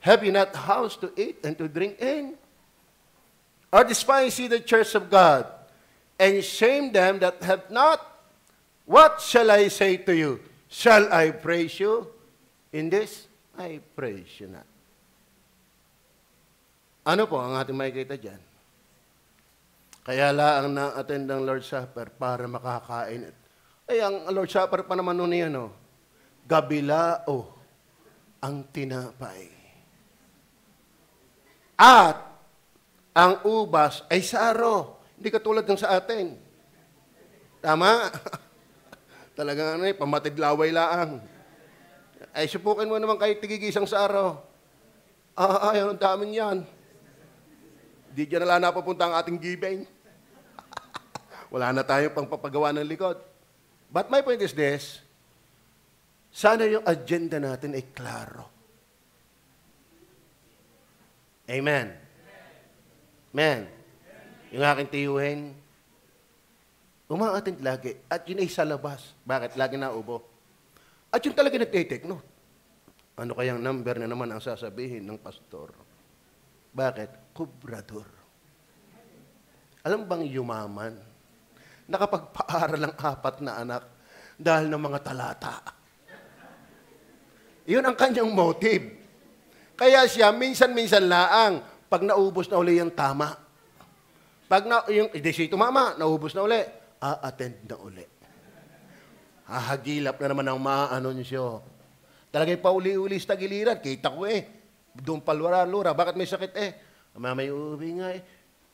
Have you not house to eat and to drink in? Or despise ye the church of God, and shame them that have not? What shall I say to you? Shall I praise you in this? I praise you not. Ano po ang ating makikita dyan? Kaya lang na-attend ng Lord's Supper para makakain. Ay, ang Lord's Supper pa naman nun yan, gabilao ang tinapay. At ang ubas ay saro. Hindi katulad ng sa atin. Tama? Talagang pamatid laway laang. Ay, supukin mo naman kahit tigigisang saro. Ayaw, ang dami yan. Di dyan na lang napapunta ang ating giving. Wala na tayong pangpapagawa ng likod. But my point is this, sana yung agenda natin ay klaro. Amen. Amen. Yung aking tiyuhin, umaattend lagi. At yun ay sa labas. Bakit? Lagi naubo. At yun talaga nagtitake note. Ano kayang number na naman ang sasabihin ng pastor? Bakit? Kubrador. Alam bang yumaman? Nakapagpaaral ang 4 na anak dahil ng mga talata. Yun ang kanyang motive. Kaya siya, minsan-minsan laang, pag naubos na uli yung tama. Pag yung si tumama, naubos na uli, a-attend na uli. Hahagilap na naman ang maanunsyo. Talagay pa uli-uli sa tagiliran. Kita ko doon palwara-lura. Bakit may sakit May uwi nga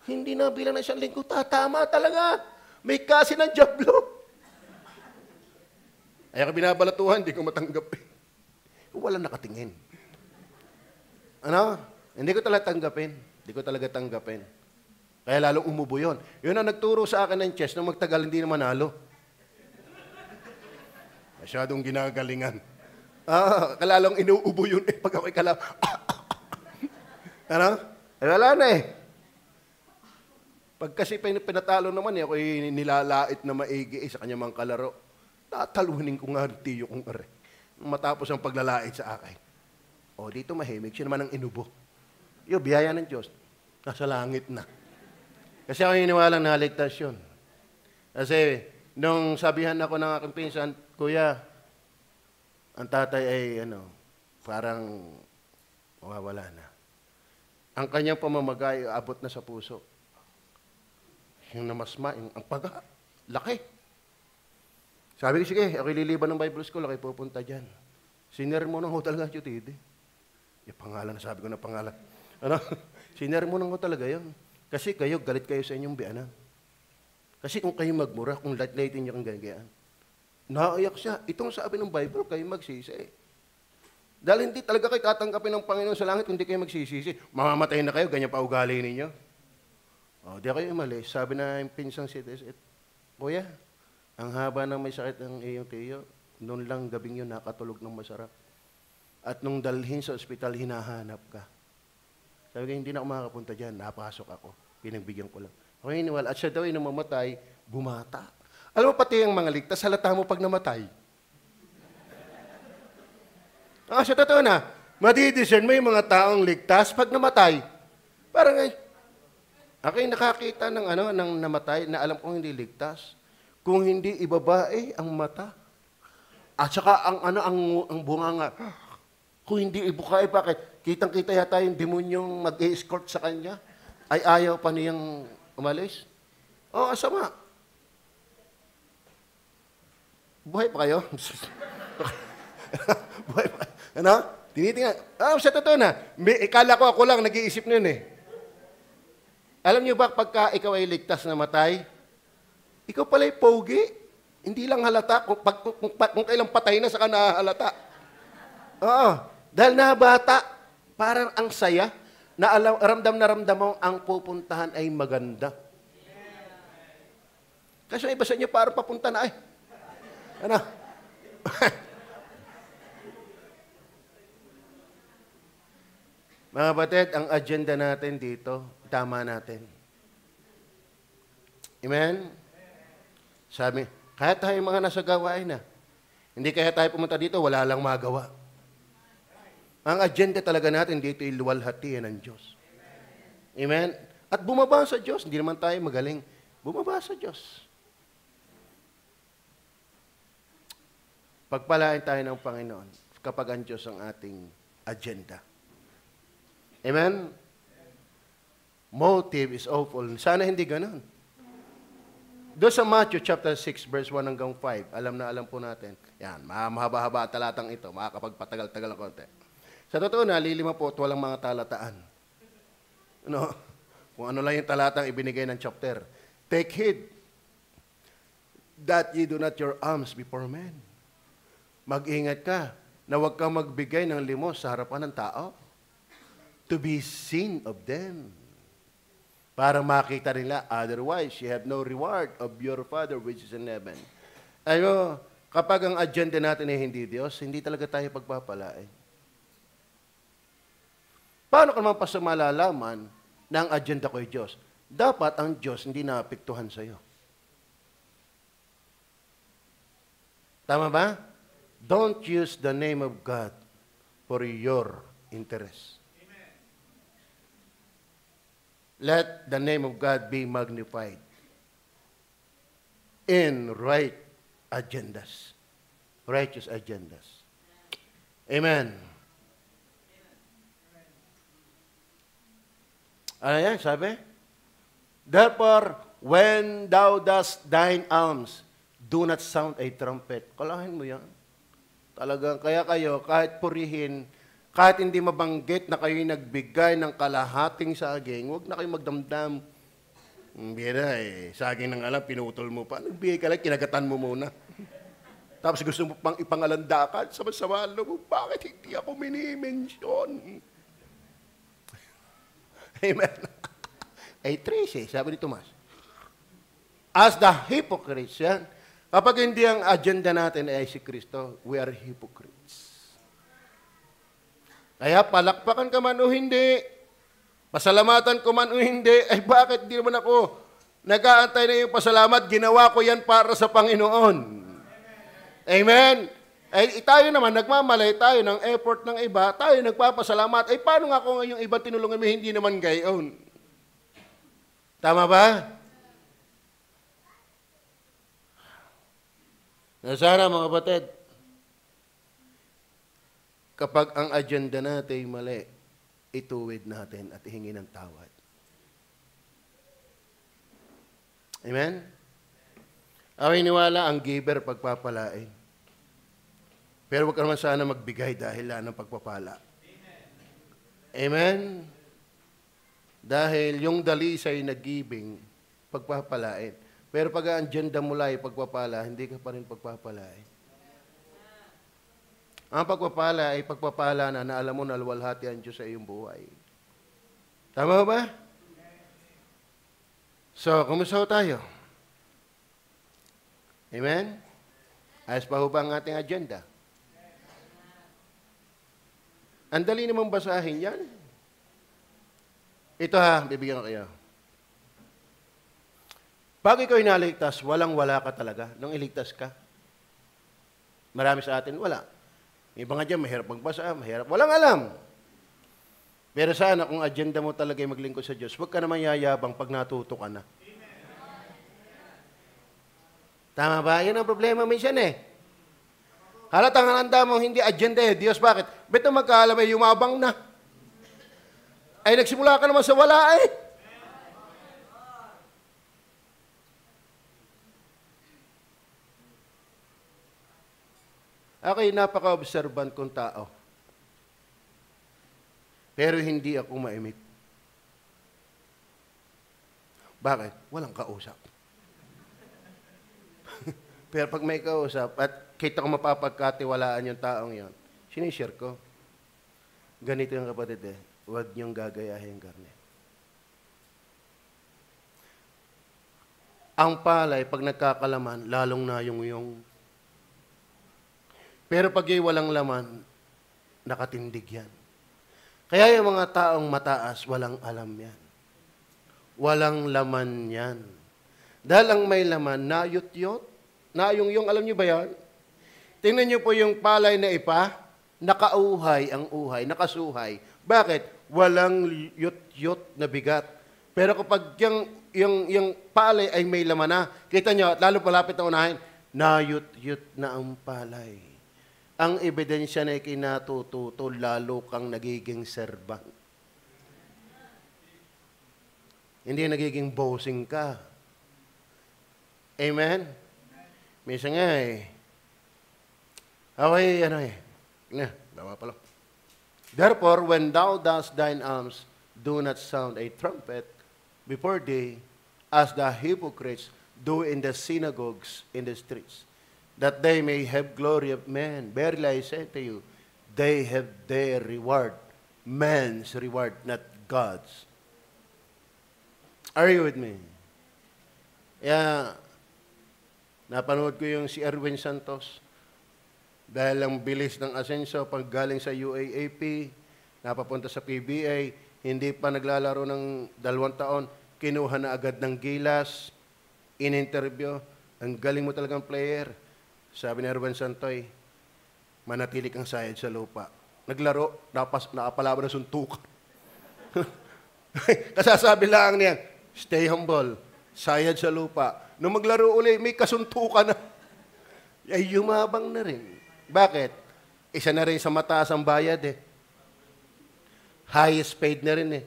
Hindi na bilang na isang linggo. Tama talaga. May kasi ng jablo. Ay ako binabalatuhan, hindi ko matanggap Walang nakatingin. Ano? Hindi ko talaga tanggapin. Hindi ko talaga tanggapin. Kaya lalong umubo yun. Yun ang nagturo sa akin ng chess. Nung magtagal, hindi na manalo. Masyadong ginagalingan. Kalalong inuubo yun pag ako'y kalaw. Ano? Wala na Pag kasi pinatalo naman ako'y nilalait na maigi sa kanya mga kalaro. Tatalunin ko nga tiyo kong matapos ang paglalait sa akin. Dito mahimik. Siya naman ang inubo. Yung biyaya ng Diyos. Nasa langit na. Kasi ako hiniwalang naligtas yun. Kasi nung sabihan ako ng aking pinsan, Kuya, ang tatay ay parang mawawala na. Ang kanyang pamamagay abot na sa puso. Yung namasma, ang paga, laki. Sabi ko, sige, ako liliban ng Bible School, ako pupunta dyan. Siner mo ng hotel nga, Chutide. Yung pangalan, sabi ko na pangalan. Siner mo ng hotel talaga yun. Kasi kayo, galit kayo sa inyong biyanan. Kasi kung kayo magmura, kung light-lightin niyo kang gagayaan. Naiyak siya. Itong sabi ng Bible, kayo magsisi. Dahil hindi talaga kayo tatanggapin ng Panginoon sa langit kung hindi kayo magsisisi. Mamamatay na kayo, ganyan pa ugali ninyo. Di kayo umalis. Sabi na yung pinsang citizen, Kuya, ang haba ng may sakit ng iyong tiyo, noon lang gabing yun nakatulog ng masarap. At nung dalhin sa ospital, hinahanap ka. Sabi ko, hindi na ako makakapunta dyan. Napasok ako. Pinagbigyan ko lang. Ako hiniwala. At siya daw ay namamatay, bumata. Alam mo, pati ang mga ligtas, halata mo pag namatay. Sa totoo na, madidiscern mo yung mga taong ligtas pag namatay. Parang ako'y nakakita ng namatay na alam kong hindi ligtas. Kung hindi ibabae ang mata. At saka ang bunganga. Kung hindi ibuka, bakit? Kitang-kita yata yung demonyong mag-escort sa kanya. Ay ayaw pa niyang umalis. Asama. Buhay pa kayo? Buhay pa. Tinitingnan. Sa totoo na. Ikala ko ako lang nag-iisip nun Alam niyo ba, pagka ikaw ay ligtas na matay, ikaw pala'y pogi. Hindi lang halata. Kung kailang patay na, saka nahalata. Dahil nabata, parang ang saya, na ramdam mo ang pupuntahan ay maganda. Kasi iba sa inyo, parang papunta na Mga batid, ang agenda natin dito, tama natin. Amen? Sabi, kahit tayo mga nasa gawain hindi kaya tayo pumunta dito, wala lang magawa. Ang agenda talaga natin dito ay luwalhatian ng Diyos. Amen? At bumaba sa Diyos, hindi naman tayo magaling. Bumaba sa Diyos. Pagpalain tayo ng Panginoon kapag ang Diyos ang ating agenda. Amen? Motive is awful. Sana hindi ganun. Doon sa Matthew chapter 6, verse 1 hanggang 5, alam po natin. Yan, mahaba-haba talatang ito, makakapagpatagal-tagal ng konti. Sa totoo na, lilima po at walang mga talataan. Ano? Kung ano lang yung talatang ibinigay ng chapter. Take heed that ye do not your alms before men. Mag-ingat ka na huwag kang magbigay ng limos sa harapan ng tao. To be seen of them. Para makita nila, otherwise, you have no reward of your Father which is in heaven. Ano, kapag ang agenda natin ay hindi Diyos, hindi talaga tayo pagpapalain. Paano ka naman pasamalalaman na ang agenda ko ay Diyos? Dapat ang Diyos hindi naapektuhan sa iyo. Tama ba? Don't use the name of God for your interest. Let the name of God be magnified in right agendas, righteous agendas. Amen. Ano yan, sabi? Therefore, when thou dost thine alms, do not sound a trumpet. Kalahin mo yan. Talagang, kaya kayo, kahit purihin, kahit hindi mabanggit na kayo nagbigay ng kalahating saging, huwag na kayo magdamdam. Bira saging ng alam, pinutol mo pa. Nagbigay ka lang, kinagatan mo muna. Tapos gusto mo pang ipangalandakan, sama-sama mo, bakit hindi ako mini-mention? Amen. Ay, Tracy, sabi ni Tomas. As the hypocrites, yan. Kapag hindi ang agenda natin ay si Kristo, we are hypocrites. Kaya palakpakan ka man o hindi, pasalamatan ko man o hindi, ay bakit di naman ako nag-aantay na yung pasalamat, ginawa ko yan para sa Panginoon. Amen? Ay tayo naman, nagmamalay tayo ng effort ng iba, tayo nagpapasalamat, ay paano nga kung yung iba tinulungan mo, hindi naman gayon? Tama ba? Sana mga kapatid, kapag ang agenda natin ay mali, ituwid natin at ihingi ng tawad. Amen? Away niwala, ang giver pagpapalain. Pero huwag ka naman sana magbigay dahil ng pagpapala. Amen? Dahil yung dalisay na giving, pagpapalain. Pero pag ang agenda mo lang ay pagpapala, hindi ka pa rin pagpapalain. Ang pagpapala ay pagpapala na alam mo na luwalhati ang Diyos sa iyong buhay. Tama ba? So, kumusta tayo? Amen? Ayos pa ho ba ang ating agenda? Ang dali namang basahin yan. Ito ha, bibigyan ko kayo. Pag ikaw inaligtas, walang-wala ka talaga. Nung iligtas ka, marami sa atin, wala. Iba nga dyan, mahirap magbasa, mahirap. Walang alam. Pero sana kung agenda mo talaga ay maglingkod sa Diyos, huwag ka naman yayabang pag natuto ka na. Tama ba? Yan ang problema minsan eh. Halatang handa mo, hindi agenda eh. Diyos, bakit? Beto magkaalam ay yumabang na. Ay nagsimula ka naman sa wala eh. Ako'y napaka-observant kong tao. Pero hindi ako maimik. Bakit? Walang kausap. Pero pag may kausap, at kita ko mapapagkatiwalaan yung taong yon, sinishare ko. Ganito yung kapatid eh, huwag niyong gagayahin karne. Ang palay, pag nagkakalaman, lalong na yung pero pag walang laman, nakatindig yan. Kaya yung mga taong mataas, walang alam yan. Walang laman yan. Dahil ang may laman, nayut-yot, nayung-yung, alam niyo ba yan? Tingnan niyo po yung palay na ipa, nakauhay ang uhay, nakasuhay. Bakit? Walang yut-yut na bigat. Pero kapag yung palay ay may laman na, kita niyo, lalo palapit na unahin, nayut-yut na ang palay. ang ebidensya na ikinatututo, lalo kang nagiging servant. Hindi nagiging bossing ka. Amen? Minsan nga bawa pa lang. Therefore, when thou dost thine alms, do not sound a trumpet before thee, as the hypocrites do in the synagogues in the streets, that they may have glory of men. Verily I say to you, they have their reward, man's reward, not God's. Are you with me? Napanood ko yung si Erwin Santos. Dahil ang bilis ng asenso, pag galing sa UAAP, napapunta sa PBA, hindi pa naglalaro ng 2 taon, kinuha na agad ng Gilas, in-interview, ang galing mo talagang player. Sabi ni Erwin Santoy, manatili kang sayad sa lupa. Naglaro, nakapalaban ng suntukan. Kasasabi lang niya, stay humble, sayad sa lupa. Nung maglaro uli, may kasuntukan na. Ay, yumabang na rin. Bakit? Isa na rin sa mataas ang bayad Highest paid na rin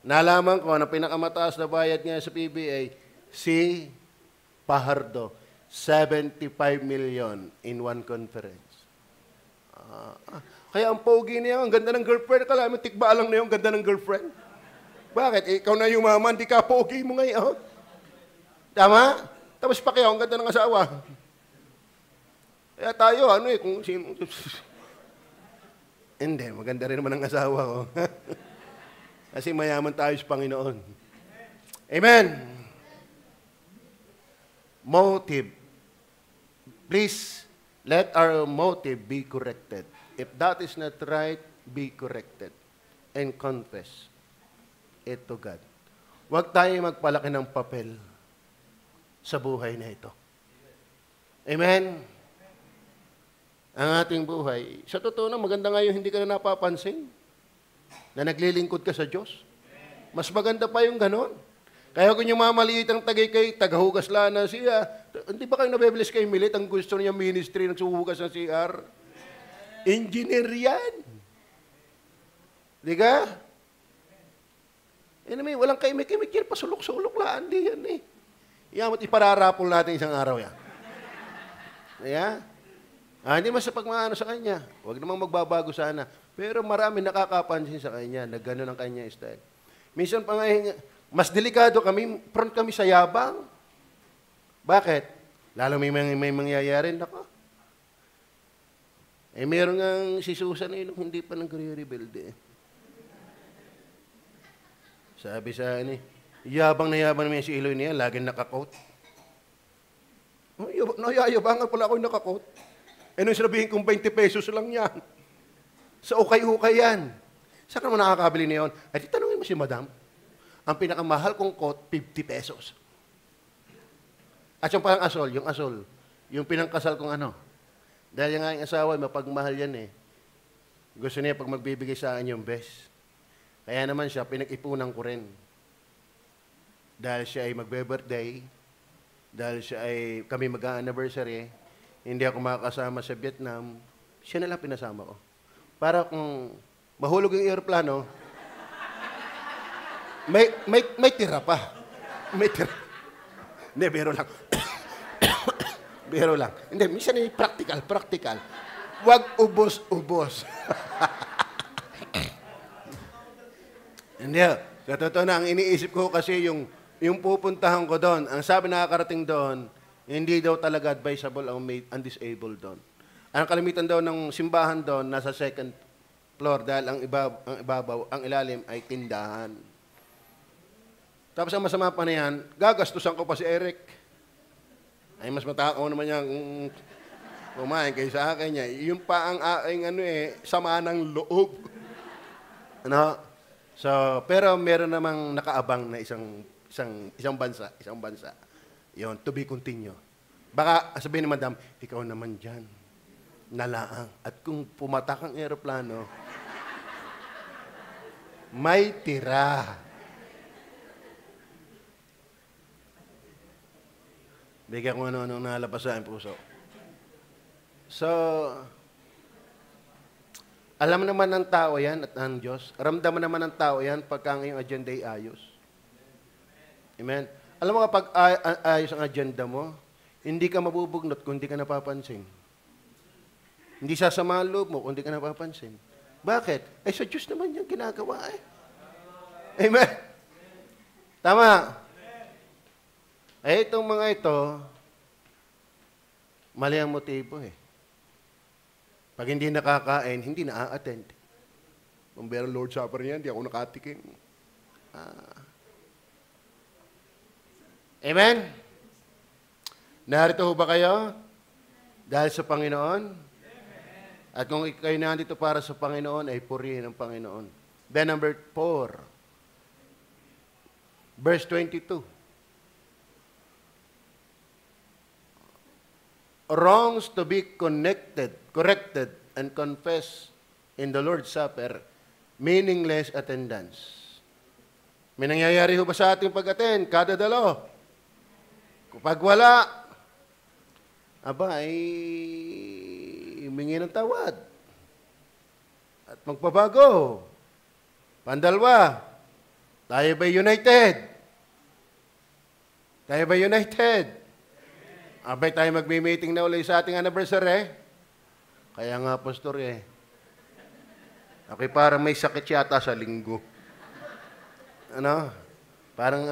Nalaman ko na pinakamataas na bayad nga sa PBA, si Pajardo, 75 million in one conference. Kaya ang pogi niya, ang ganda ng girlfriend. Kala mo, tikba lang na yung ganda ng girlfriend. Bakit? Ikaw na yumaman, di ka pogi mo ngayon. Tama? Tapos pa kayo, ang ganda ng asawa. Kaya tayo, kung sino... Hindi, maganda rin naman ang asawa ko. Kasi mayaman tayo sa Panginoon. Amen! Motive. Please, let our motive be corrected. If that is not right, be corrected. And confess it to God. Huwag tayo magpalaki ng papel sa buhay na ito. Amen? Ang ating buhay, sa totoo na, maganda nga yung hindi ka na napapansin na naglilingkod ka sa Diyos. Mas maganda pa yung ganon. Kaya kung yung mamaliit ang tagay tagahugas lang na siya, hindi ba kayo nabibilis kay Milit, ang gusto niya ministry ng suhugas ng CR? Engineer yan. Di ka? Anyway, walang kaimik-imik yan, pasulok-sulok lang, di yan Iyamat, ipararapol natin isang araw yan. Yeah? Hindi mas sa pagmaano sa kanya. Huwag namang magbabago sana. Pero marami nakakapansin sa kanya na gano'n ang kanya style. Minsan pa nga, mas delikado kami, front kami sa yabang. Bakit? Lalo may mangyayari. Nako. Meron nga si Susan hindi pa nagre-rebelde. Sabi sa yabang naman si Eloy niya, laging nakakote. Nayayabangan pala ako nakakote. Nung sinabihin kong 20 pesos lang yan. Sa ukay-ukay yan. Saan ka naman nakakabili niyon? Ay, tanungin mo si madam. Ang pinakamahal kong coat, 50 pesos. At yung parang asol, yung pinangkasal kong Dahil yung aking asawa, mapagmahal yan Gusto niya pag magbibigay sa akin yung best. Kaya naman siya, pinag-ipunan ko rin. Dahil siya ay magbe-birthday, dahil siya ay kami mag-anniversary, hindi ako makakasama sa Vietnam, siya na lang pinasama ko. Para kung mahulog yung aeroplano, may tira pa. May tira. Hindi, biro lang. Biro lang. Hindi, minsan practical. Huwag ubos-ubos. Hindi, sa totoo na, ang iniisip ko kasi yung pupuntahan ko doon, ang sabi nakakarating doon, hindi daw talaga advisable ang disabled doon. Ang kalimitan daw ng simbahan doon, nasa second floor dahil ang ibabaw, ang ilalim ay tindahan. Tapos ang masama pa na yan, gagastusan ko pa si Eric. Ay mas matakaw naman niya kumain kaysa akin niya. Yung pa ang aking sama ng loob. So, pero meron namang nakaabang na isang bansa. Yon, to be continue. Baka sabihin ni madam, ikaw naman dyan, nalaang. At kung pumatak ang aeroplano, may tira. Bigyan ko ano nalabas sa puso. So, Alam naman ng tao yan at ng Diyos. Ramdaman naman ng tao yan pagka ang iyong agenda ay ayos. Amen? Alam mo kapag ayos ang agenda mo, hindi ka mabubugnot kung hindi ka napapansin. Hindi sasama ang loob mo kung hindi ka napapansin. Bakit? Sa Diyos naman yung ginagawa eh. Amen? Tama? Itong mga ito, mali ang motibo eh. Pag hindi nakakain, hindi na-attend. Kung meron Lord Supper yan, hindi ako nakatikim. Amen? Narito ba kayo? Dahil sa Panginoon? At kung kayo nandito para sa Panginoon, ay purihin ang Panginoon. Then number 4. Verse 22. Wrongs to be corrected, and confessed in the Lord's Supper, meaningless attendance. May nangyayari ho ba sa ating pag-attend? Kada dalo. Kapag wala, humingi ng tawad. At magpabago. Pandalwa, tayo ba united? Tayo ba united? Abay tayo magmi-meeting na ulit sa ating anniversary. Kaya nga, Pastor Okay, parang may sakit yata sa linggo. Parang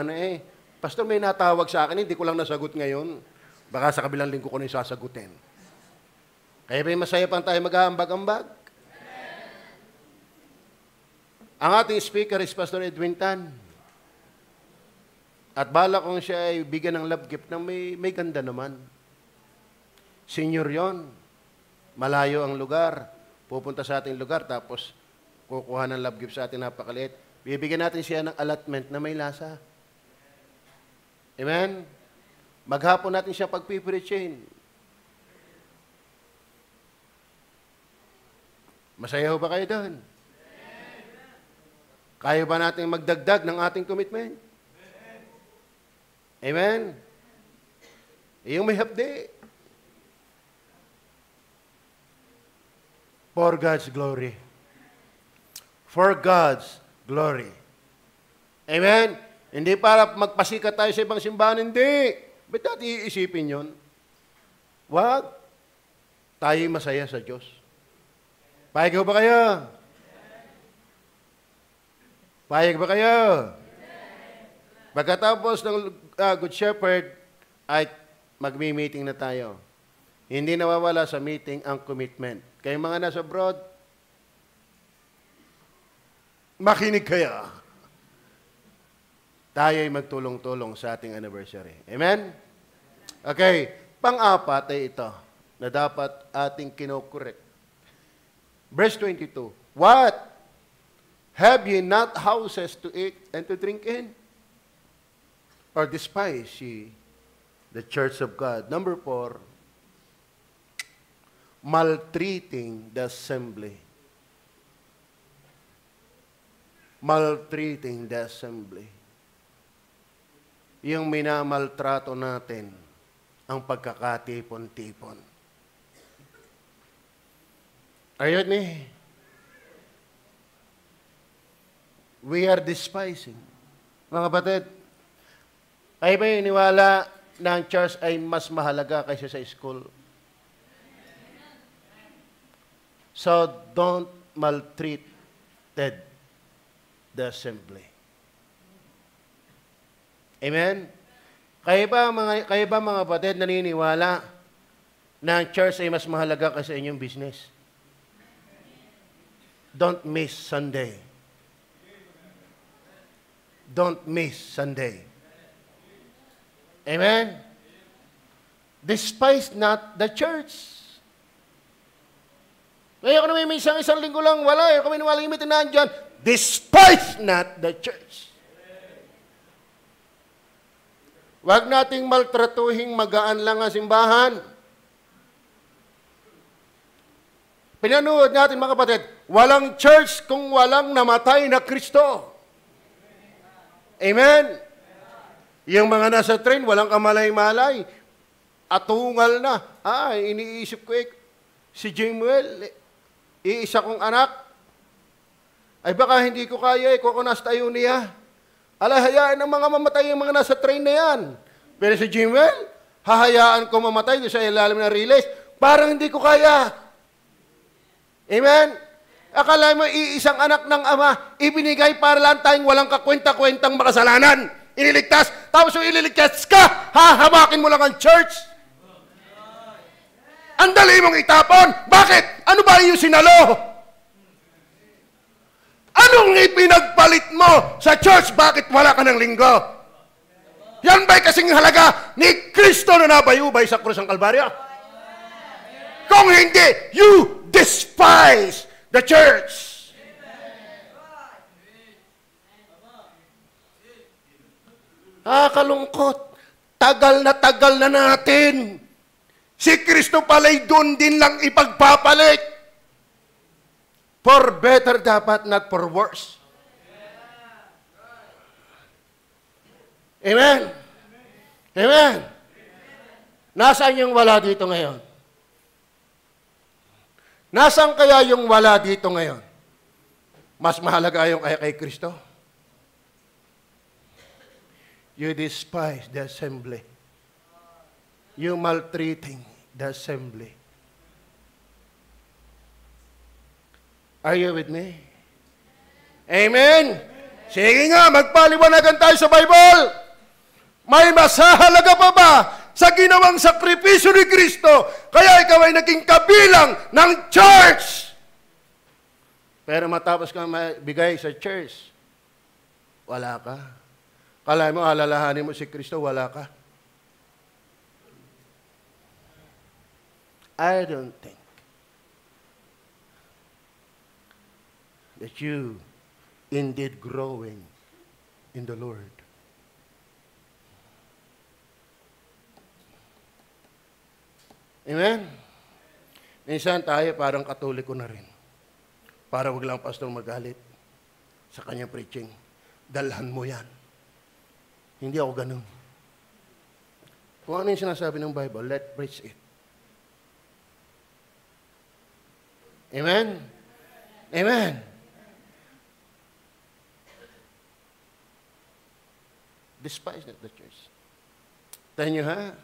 Pastor, may natawag sa akin, hindi ko lang nasagot ngayon. Baka sa kabilang linggo ko na yung sasagutin. Kaya ba masaya pa tayo mag-aambag-ambag? Ang ating speaker is Pastor Edwin Tan. At bala kong siya ay bigyan ng love gift na may ganda naman. Senior yon. Malayo ang lugar. Pupunta sa ating lugar tapos kukuha ng love gift sa ating napakaliit. Bibigyan natin siya ng allotment na may lasa. Amen? Maghapon natin siya pagpipirichin. Masaya ho ba kayo doon? Kaya ba natin magdagdag ng ating commitment? Amen? Yung may hapdi. For God's glory. For God's glory. Amen? Hindi para magpasikat tayo sa ibang simbahan, hindi. Ba't natin iisipin yun? Wag. Tayo'y masaya sa Diyos. Payag ba kayo? Payag ba kayo? Pagkatapos ng Good Shepherd, ay magmi-meeting na tayo. Hindi nawawala sa meeting ang commitment. Kayong mga nasa abroad, makinig kaya. Tayo ay magtulong-tulong sa ating anniversary. Amen? Okay. Pang-apat ay ito na dapat ating kinokorek. Verse 22. What? Have ye not houses to eat and to drink in? Or despise ye the church of God? Number 4, maltreating the assembly. Maltreating the assembly. Yung minamaltrato natin ang pagkakatipon-tipon. Are you with me? We are despising. Mga kapatid, ay ba yung iniwala na ang church ay mas mahalaga kaysa sa school? So, don't maltreat the assembly. Amen? Kayo ba mga kapatid naniniwala na ang church ay mas mahalaga kaysa inyong business? Don't miss Sunday. Don't miss Sunday. Amen? Despise not the church. Kaya kung may isang linggo lang, wala. Kung may walang imitin na dyan, despise not the church. Huwag nating maltratuhing magaan lang ang simbahan. Pinanood natin mga kapatid, walang church kung walang namatay na Kristo. Amen? Yung mga nasa train, walang kamalay-malay. Atungal na. Iniisip ko si Jamuel, iisa kong anak, ay baka hindi ko kaya, kukunas tayo niya. Hayaan ng mga mamatay yung mga nasa train na yan. Pero si Jimwell, hahayaan ko mamatay doon sa ilalim ng relays, parang hindi ko kaya. Amen? Akala mo, iisang anak ng ama, ibinigay para lang tayong walang kakwenta-kwentang makasalanan. Iniligtas, tapos yung ililigtas ka, hahamakin mo lang ang church. Ang dali mong itapon. Bakit? Ano ba yung sinalo? Anong ipinagpalit mo sa church? Bakit wala ka ng linggo? Yan ba'y kasing halaga ni Kristo na nabayubay sa krus ng Kalbaryo? Kung hindi, you despise the church. Kalungkot. Tagal na natin. Si Kristo pala'y doon din lang ipagpapalit. For better dapat, not for worse. Amen? Amen? Nasaan yung wala dito ngayon? Nasaan kaya yung wala dito ngayon? Mas mahalaga yung kay Kristo? You despise the assembly. You maltreating the assembly. Are you with me? Amen? Sige nga, magpaliwanagan tayo sa Bible. May masahalaga pa ba sa ginawang sakripisyo ni Kristo, kaya ikaw ay naging kabilang ng church? Pero matapos kang bigay sa church, wala ka. Kala mo, alalahanin mo si Kristo, wala ka. I don't think that you indeed growing in the Lord. Amen? Minsan tayo parang Katoliko na rin. Para wag lang pastor magalit sa kanyang preaching. Dalhan mo yan. Hindi ako ganun. Kung ano yung sinasabi ng Bible, let preach it. Amen? Amen? Despise not the church. Tayo nyo, ha?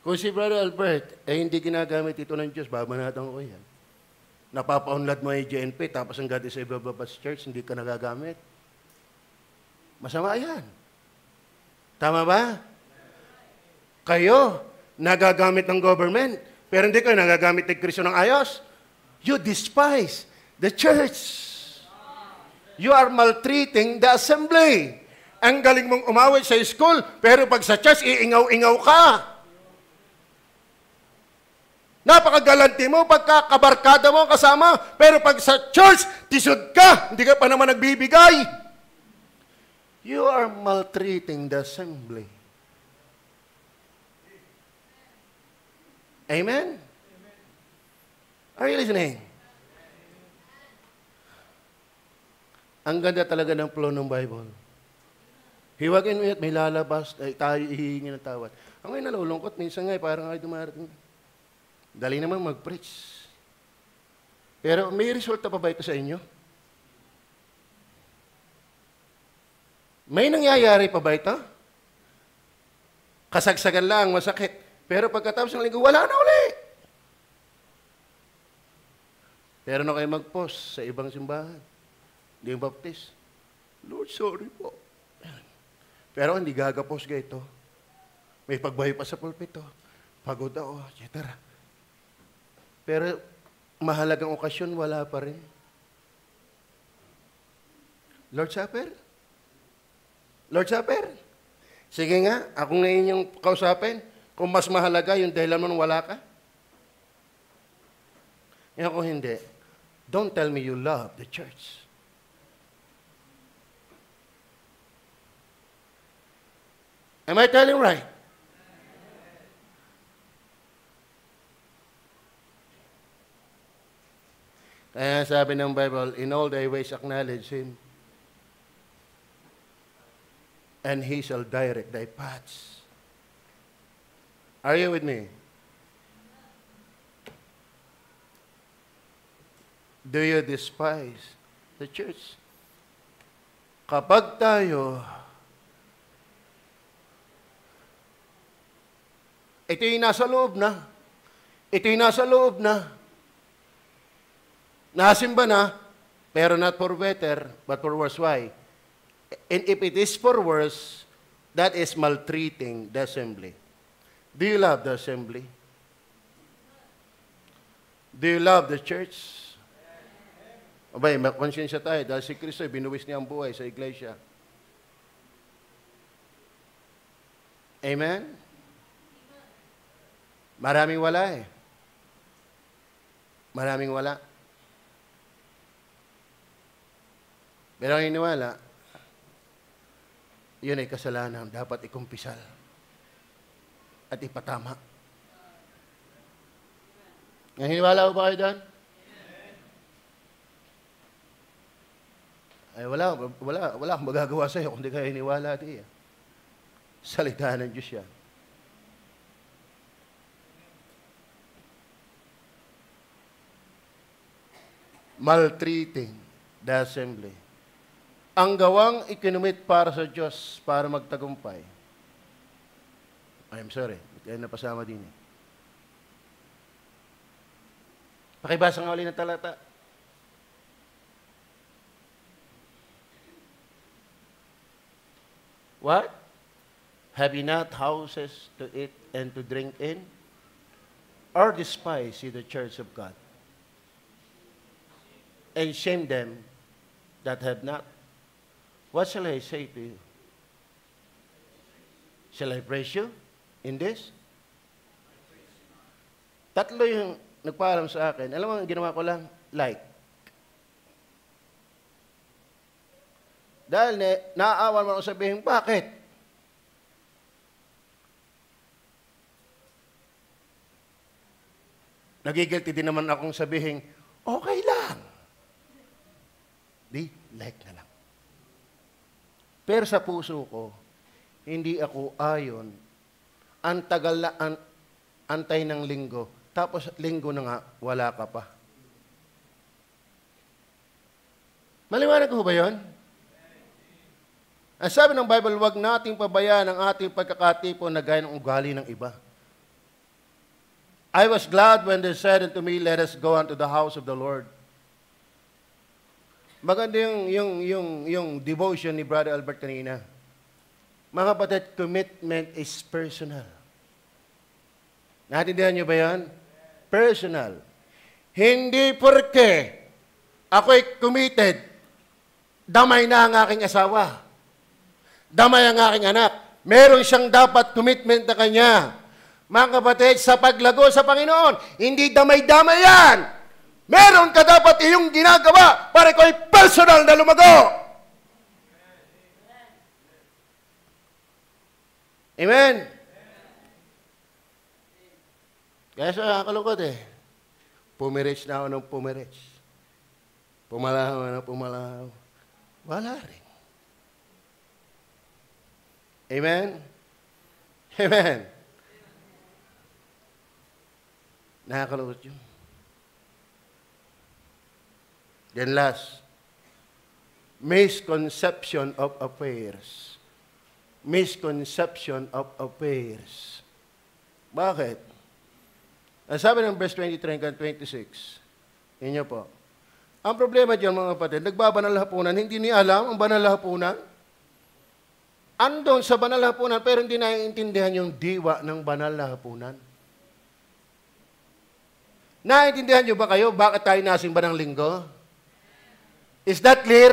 Kung si Brother Albert, hindi ginagamit ito ng Diyos, babanatan ko yan. Napapaunlad mo yung GNP, tapos ang God is Babas Church, hindi ka nagagamit. Masama yan. Tama ba? Kayo, nagagamit ng government, pero hindi kayo nagagamit ng Kristo ng ayos. You despise the church. You are maltreating the assembly. Ang galing mong umawit sa school, pero pag sa church, iingaw-ingaw ka. Napakagalanti mo, pagkakabarkada mo kasama, pero pag sa church, tisod ka, hindi ka pa naman nagbibigay. You are maltreating the assembly. Amen? Are you listening? Ang ganda talaga ng flow ng Bible. Hiwagin mo at may lalabas, ay tayo ihihingi ng tawad. Ang ngayon nalulungkot, minsan nga, parang ay dumarating. Dali naman mag-preach. Pero may resulta pa ba ito sa inyo? May nangyayari pa ba ito? Kasagsagan lang, masakit. Pero pagkatapos ng linggo, wala na uli. Pero na kayo mag-post sa ibang simbahan. Hindi yung baptist. Lord, sorry po. Pero hindi gagapos ka ito. May pagbayo pa sa pulpito. Pagod ako, etc. Pero mahalagang okasyon, wala pa rin. Lord Supper? Lord Supper? Sige nga, ako ngayon yung kausapin. Kung mas mahalaga yung dahilan mo nung wala ka. E ako hindi. Don't tell me you love the church. Am I telling right? Kaya sabi ng Bible, in all thy ways acknowledge Him, and He shall direct thy paths. Are you with me? Do you despise the church? Kapag tayo, ito yung nasa loob na, nasimba na, pero not for better, but for worse. Why? And if it is for worse, that is maltreating the assembly. Do you love the assembly? Do you love the church? Abay, makonsensya tayo dahil si Kristo binuwis niya ang buhay sa iglesia. Amen? Maraming wala eh. Maraming wala. Pero ang iniwala, yun ay kasalanan dapat ikumpisal at ipatama. Naniniwala ko ba kayo doon? Ay, wala akong magagawa sa iyo kung di kayo iniwala di. Salita ng Diyos yan. Maltreating the assembly. Ang gawang ikinumit para sa Diyos para magtagumpay. I'm sorry, kaya napasama din eh. Pakibasa nga ulit ng talata. What? Have ye not houses to eat and to drink in? Or despise ye the church of God? And shame them that have not? What shall I say to you? Shall I praise you in this? Tatlo yung nagpaalam sa akin. Alam mo, ginawa ko lang, like. Dahil naaawan mo ako sabihin, bakit? Nagigilty din naman akong sabihin, okay lang. Di, like na lang. Pero sa puso ko, hindi ako ayon. Ang tagal na antay ng linggo. Tapos linggo na nga, wala ka pa. Maliwanag ko ba yun? Ang sabi ng Bible, huwag nating pabayaan ang ating pagkakatipon na gaya ng ugali ng iba. I was glad when they said unto me, let us go unto the house of the Lord. Maganda yung devotion ni Brother Albert kanina. Mga kapatid, commitment is personal. Natindihan niyo ba yan? Personal. Hindi porke ako'y committed, damay na ang aking asawa. Damay ang aking anak. Meron siyang dapat commitment na kanya. Mga kapatid, sa paglago sa Panginoon, hindi damay-damay yan. Meron ka dapat iyong ginagawa para ikaw personal na lumago. Amen? Kaya sa nakakalungkot eh, pumirich na ako ng pumirich. Pumalahaw na pumalahaw. Wala rin. Amen? Amen? Nakakalungkot yun. Then last, misconception of affairs. Misconception of affairs. Bakit? Ang sabi ng verse 23 hanggang 26, inyo po, ang problema dyan mga kapatid, nagbabanal hapunan, hindi niya alam ang banal hapunan. Andon sa banal hapunan, pero hindi naiintindihan yung diwa ng banal na hapunan. Naiintindihan nyo ba kayo bakit tayo nasimba ng linggo? Is that clear?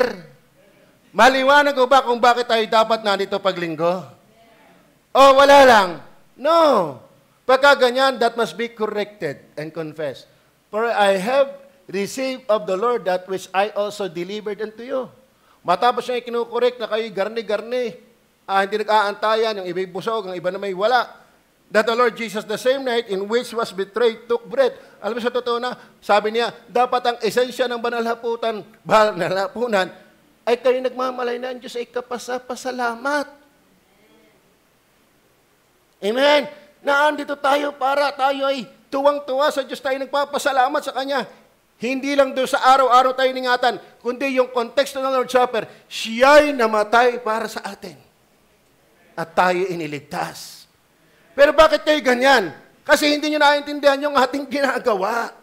Maliwanag ko ba kung bakit tayo dapat nandito paglinggo? O wala lang? No. Pagka ganyan, that must be corrected and confessed. For I have received of the Lord that which I also delivered unto you. Matapos niya ikinukorek na kayo garni-garni. Hindi nag-aantayan, yung iba busog, yung iba na may wala. That the Lord Jesus, the same night in which was betrayed, took bread. Alam mo sa totoo na, sabi niya, dapat ang esensya ng banal na hapunan, ay kayo nagmamalay na ang Diyos ay kapasapasalamat. Amen? Naandito tayo para tayo ay tuwang-tuwa sa Diyos, tayo nagpapasalamat sa Kanya. Hindi lang doon sa araw-araw tayo ningatan, kundi yung konteksto ng Lord's Supper, siya'y namatay para sa atin. At tayo iniligtas. Pero bakit kayo ganyan? Kasi hindi nyo naiintindihan yung ating ginagawa.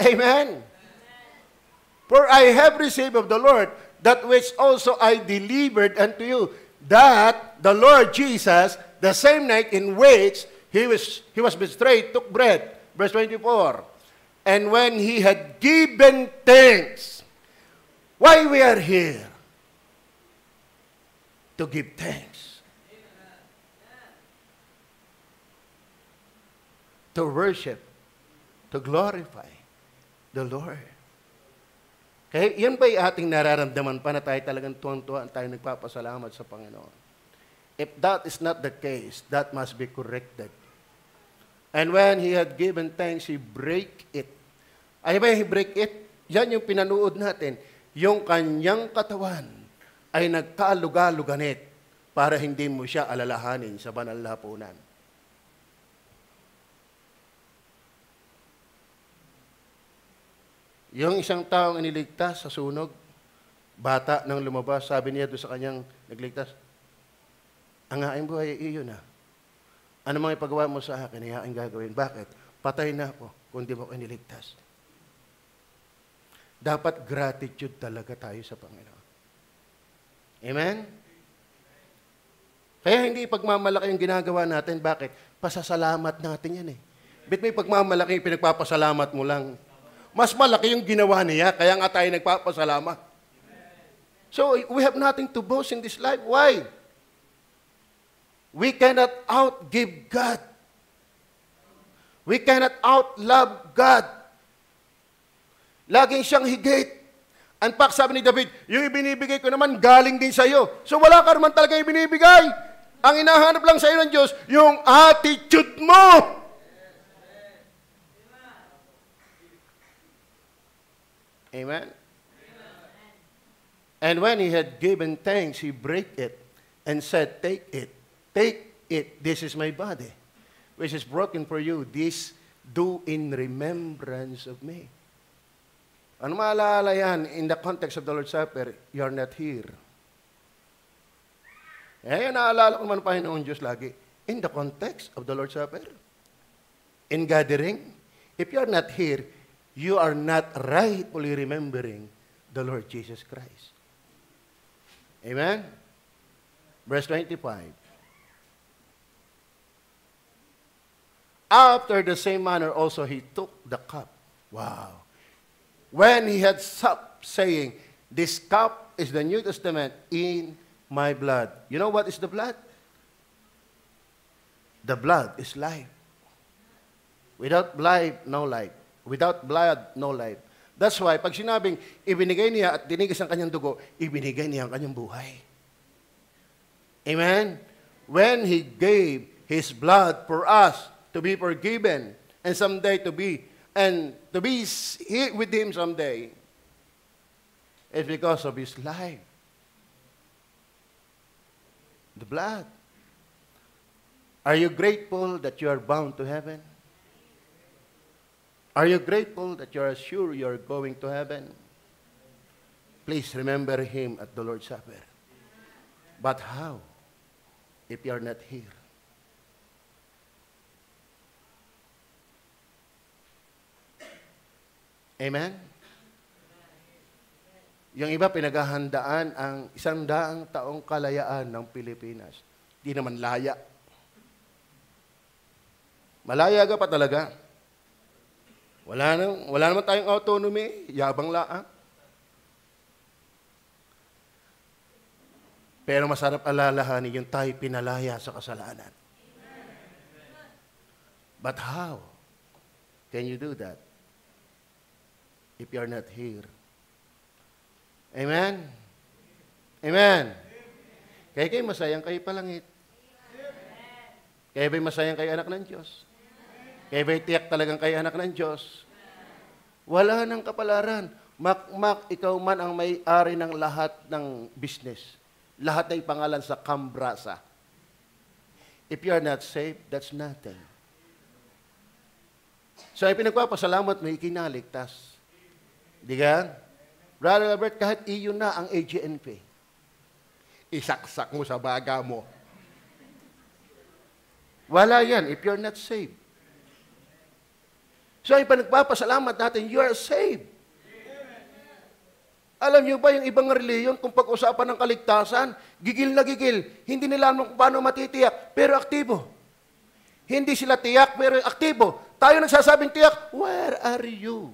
Amen? For I have received of the Lord that which also I delivered unto you, that the Lord Jesus, the same night in which he was betrayed, took bread. Verse 24. And when he had given thanks, why we are here? To give thanks. To worship. To glorify the Lord. Okay? Yan ba'y ating nararamdaman pa na tayo talagang tuwang-tuwa at tayo nagpapasalamat sa Panginoon? If that is not the case, that must be corrected. And when he had given thanks, he break it. Ay ba he break it? Yan yung pinanood natin. Yung kanyang katawan ay nagkaaluga-luganit para hindi mo siya alalahanin sa banal na hapunan. Yung isang taong iniligtas sa sunog, bata nang lumabas, sabi niya doon sa kanyang nagligtas, ang aking buhay ay iyon na. Ano mang ipagawa mo sa akin, ay aking gagawin. Bakit? Patay na ako kung di mo ko iniligtas. Dapat gratitude talaga tayo sa Panginoon. Amen? Kaya hindi pagmamalaki yung ginagawa natin. Bakit? Pasasalamat natin yan eh. Bit may pagmamalaki yung pinagpapasalamat mo lang. Mas malaki yung ginawa niya, kaya nga tayo nagpapasalamat. So, we have nothing to boast in this life. Why? We cannot outgive God. We cannot outlove God. Laging siyang higit. In fact, sabi ni David, yung ibinibigay ko naman galing din sa iyo. So wala ka naman talaga ibinibigay. Ang inahanap lang sa iyo ng Diyos, yung attitude mo. Amen? And when he had given thanks, he brake it and said, take it. Take it, this is my body, which is broken for you. This do in remembrance of me. Ano maalala yan? In the context of the Lord's Supper, you are not here. Eh, naalala ko naman Panginoon Diyos lagi. In the context of the Lord's Supper, in gathering, if you are not here, you are not rightfully remembering the Lord Jesus Christ. Amen? Verse 25. After the same manner also he took the cup. Wow. When he had supped, saying, this cup is the New Testament in my blood. You know what is the blood? The blood is life. Without life, no life. Without blood, no life. That's why, pag sinabing, ibinigay niya at dinigas ang kanyang dugo, ibinigay niya ang kanyang buhay. Amen? When he gave his blood for us, to be forgiven, and someday to be with him someday. It's because of his life. The blood. Are you grateful that you are bound to heaven? Are you grateful that you are sure you are going to heaven? Please remember him at the Lord's Supper. But how? If you are not here. Amen? Yung iba pinaghahandaan ang 100 taong kalayaan ng Pilipinas. Di naman laya. Malaya ka pa talaga. Wala naman tayong autonomy, yabang laang. Pero masarap alalahanin yung tayo pinalaya sa kasalanan. But how can you do that if you are not here? Amen? Amen? Kaya kayo masayang kayo palangit. Kaya ba'y masayang kayo anak ng Diyos? Kaya ba'y tiyak talagang kayo anak ng Diyos? Wala nang kapalaran. Makmak, ikaw man ang may-ari ng lahat ng business. Lahat ay pangalan sa Kambrasa. If you are not saved, that's nothing. So, ay pinagpapasalamat mo, ikinaligtas. Di ka? Brother Albert, kahit iyo na ang AGNP, isaksak mo sa baga mo. Wala yan if you're not saved. So, ay pinagpapasalamat natin, you are saved. Alam niyo ba yung ibang reliyon, kung pag-usapan ng kaligtasan, gigil na gigil, hindi nila alam kung paano matitiyak, pero aktibo. Hindi sila tiyak, pero aktibo. Tayo nagsasabing tiyak, where are you?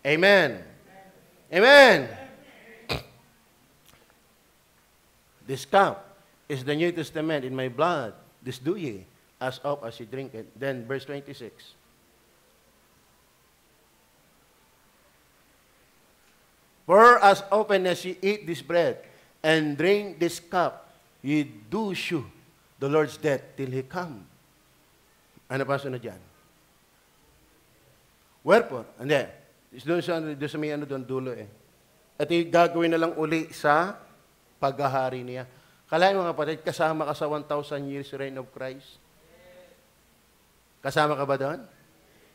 Amen. Amen. This cup is the New Testament in my blood. This do ye, as oft as ye drink it. Then, verse 26. For as often as ye eat this bread and drink this cup, ye do shew the Lord's death till He come. Ano pa sunod dyan? Wherefore, hindi. Doon sa may ano doon, dulo eh. At gagawin na lang uli sa paghahari niya. Kalahin mga kapatid, kasama ka sa 1,000 years reign of Christ? Kasama ka ba doon?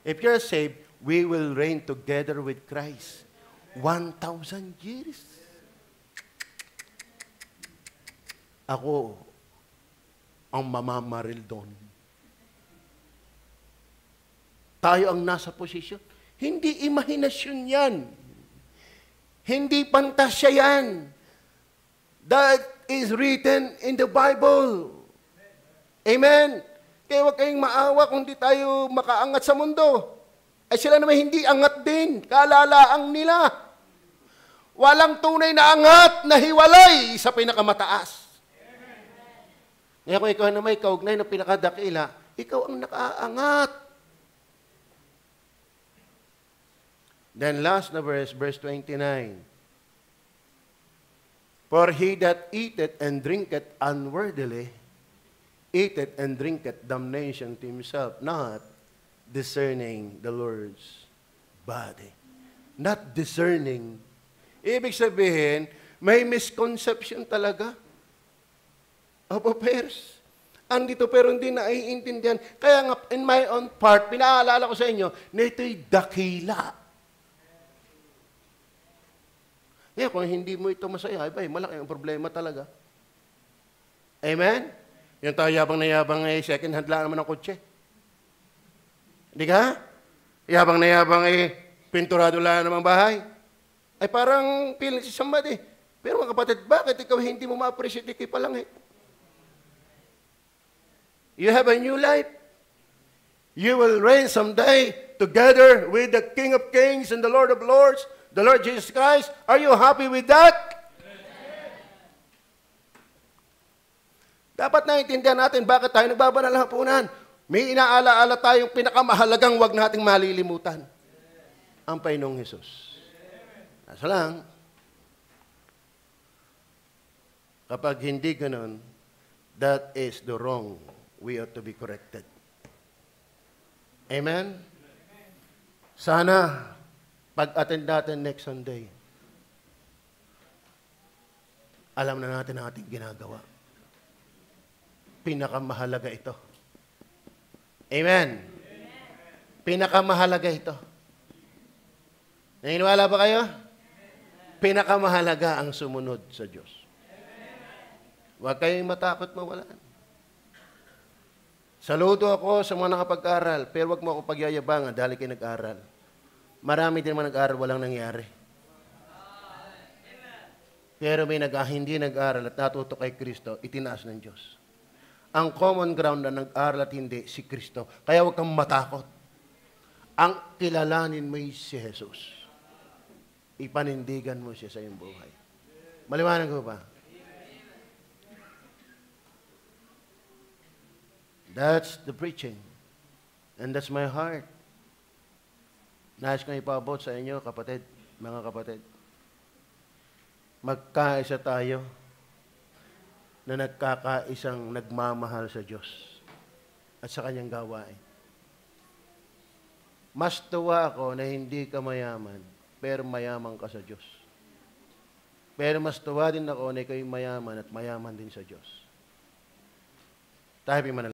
If you're saved, we will reign together with Christ. 1,000 years. Ako ang mamamaril doon. Tayo ang nasa posisyon. Hindi imahinasyon yan. Hindi pantasya yan. That is written in the Bible. Amen. Kaya huwag kayong maawa kung di tayo makaangat sa mundo. Ay sila naman hindi angat din. Kalalaang nila. Walang tunay na angat na hiwalay sa pinakamataas. Ngayon kung ikaw na may kaugnay na pinakadakila, ikaw ang nakaangat. Then last na verse 29. For he that eateth and drinketh unworthily, eateth and drinketh damnation to himself, not discerning the Lord's body. Not discerning. Ibig sabihin, may misconception talaga of affairs. Andito pero hindi naiintindihan. Kaya nga, in my own part, pinaalala ko sa inyo, na ito'y dakila. Ngayon, kung hindi mo ito masaya, ay malaki ang problema talaga. Amen? Yung tayo yabang na yabang ay second hand lang naman ng kotse. Hindi ka? Yabang na yabang ay pinturado lang naman bahay. Ay parang feeling si somebody. Pero mga kapatid, bakit ikaw hindi mo ma-appreciate ikay pa lang eh? You have a new life. You will reign someday together with the King of Kings and the Lord of Lords, the Lord Jesus Christ. Are you happy with that? Dapat naiintindihan natin bakit tayo nagbabanal ng hapunan. May inaala-ala tayong pinakamahalagang wag nating malilimutan. Ang Panginoong Hesus. Asa lang, kapag hindi ganun, that is the wrong. We ought to be corrected. Amen? Sana, pag-attend natin next Sunday, alam na natin ang ating ginagawa. Pinakamahalaga ito. Amen. Pinakamahalaga ito. Naniniwala ba kayo? Pinakamahalaga ang sumunod sa Diyos. Huwag kayong matakot mawalan. Saludo ako sa mga nakapag-aral, pero huwag mo ako pagyayabangan dahil kayo nag-aral. Marami din naman nag-aral, walang nangyari. Pero may hindi nag-aral at natuto kay Kristo, itinaas ng Diyos. Ang common ground na nag-aral at hindi, si Kristo. Kaya huwag kang matakot. Ang kilalanin mo si Jesus. Ipanindigan mo siya sa iyong buhay. Maliwanag ko ba? That's the preaching. And that's my heart. Nais kong ipaabot sa inyo, kapatid, mga kapatid. Magkaisa tayo na nagkakaisang nagmamahal sa Diyos at sa Kanyang gawain. Mas tuwa ako na hindi ka mayaman, pero mayaman ka sa Diyos. Pero mas tuwa din ako na ikaw'y mayaman at mayaman din sa Diyos. Tayo manalangin.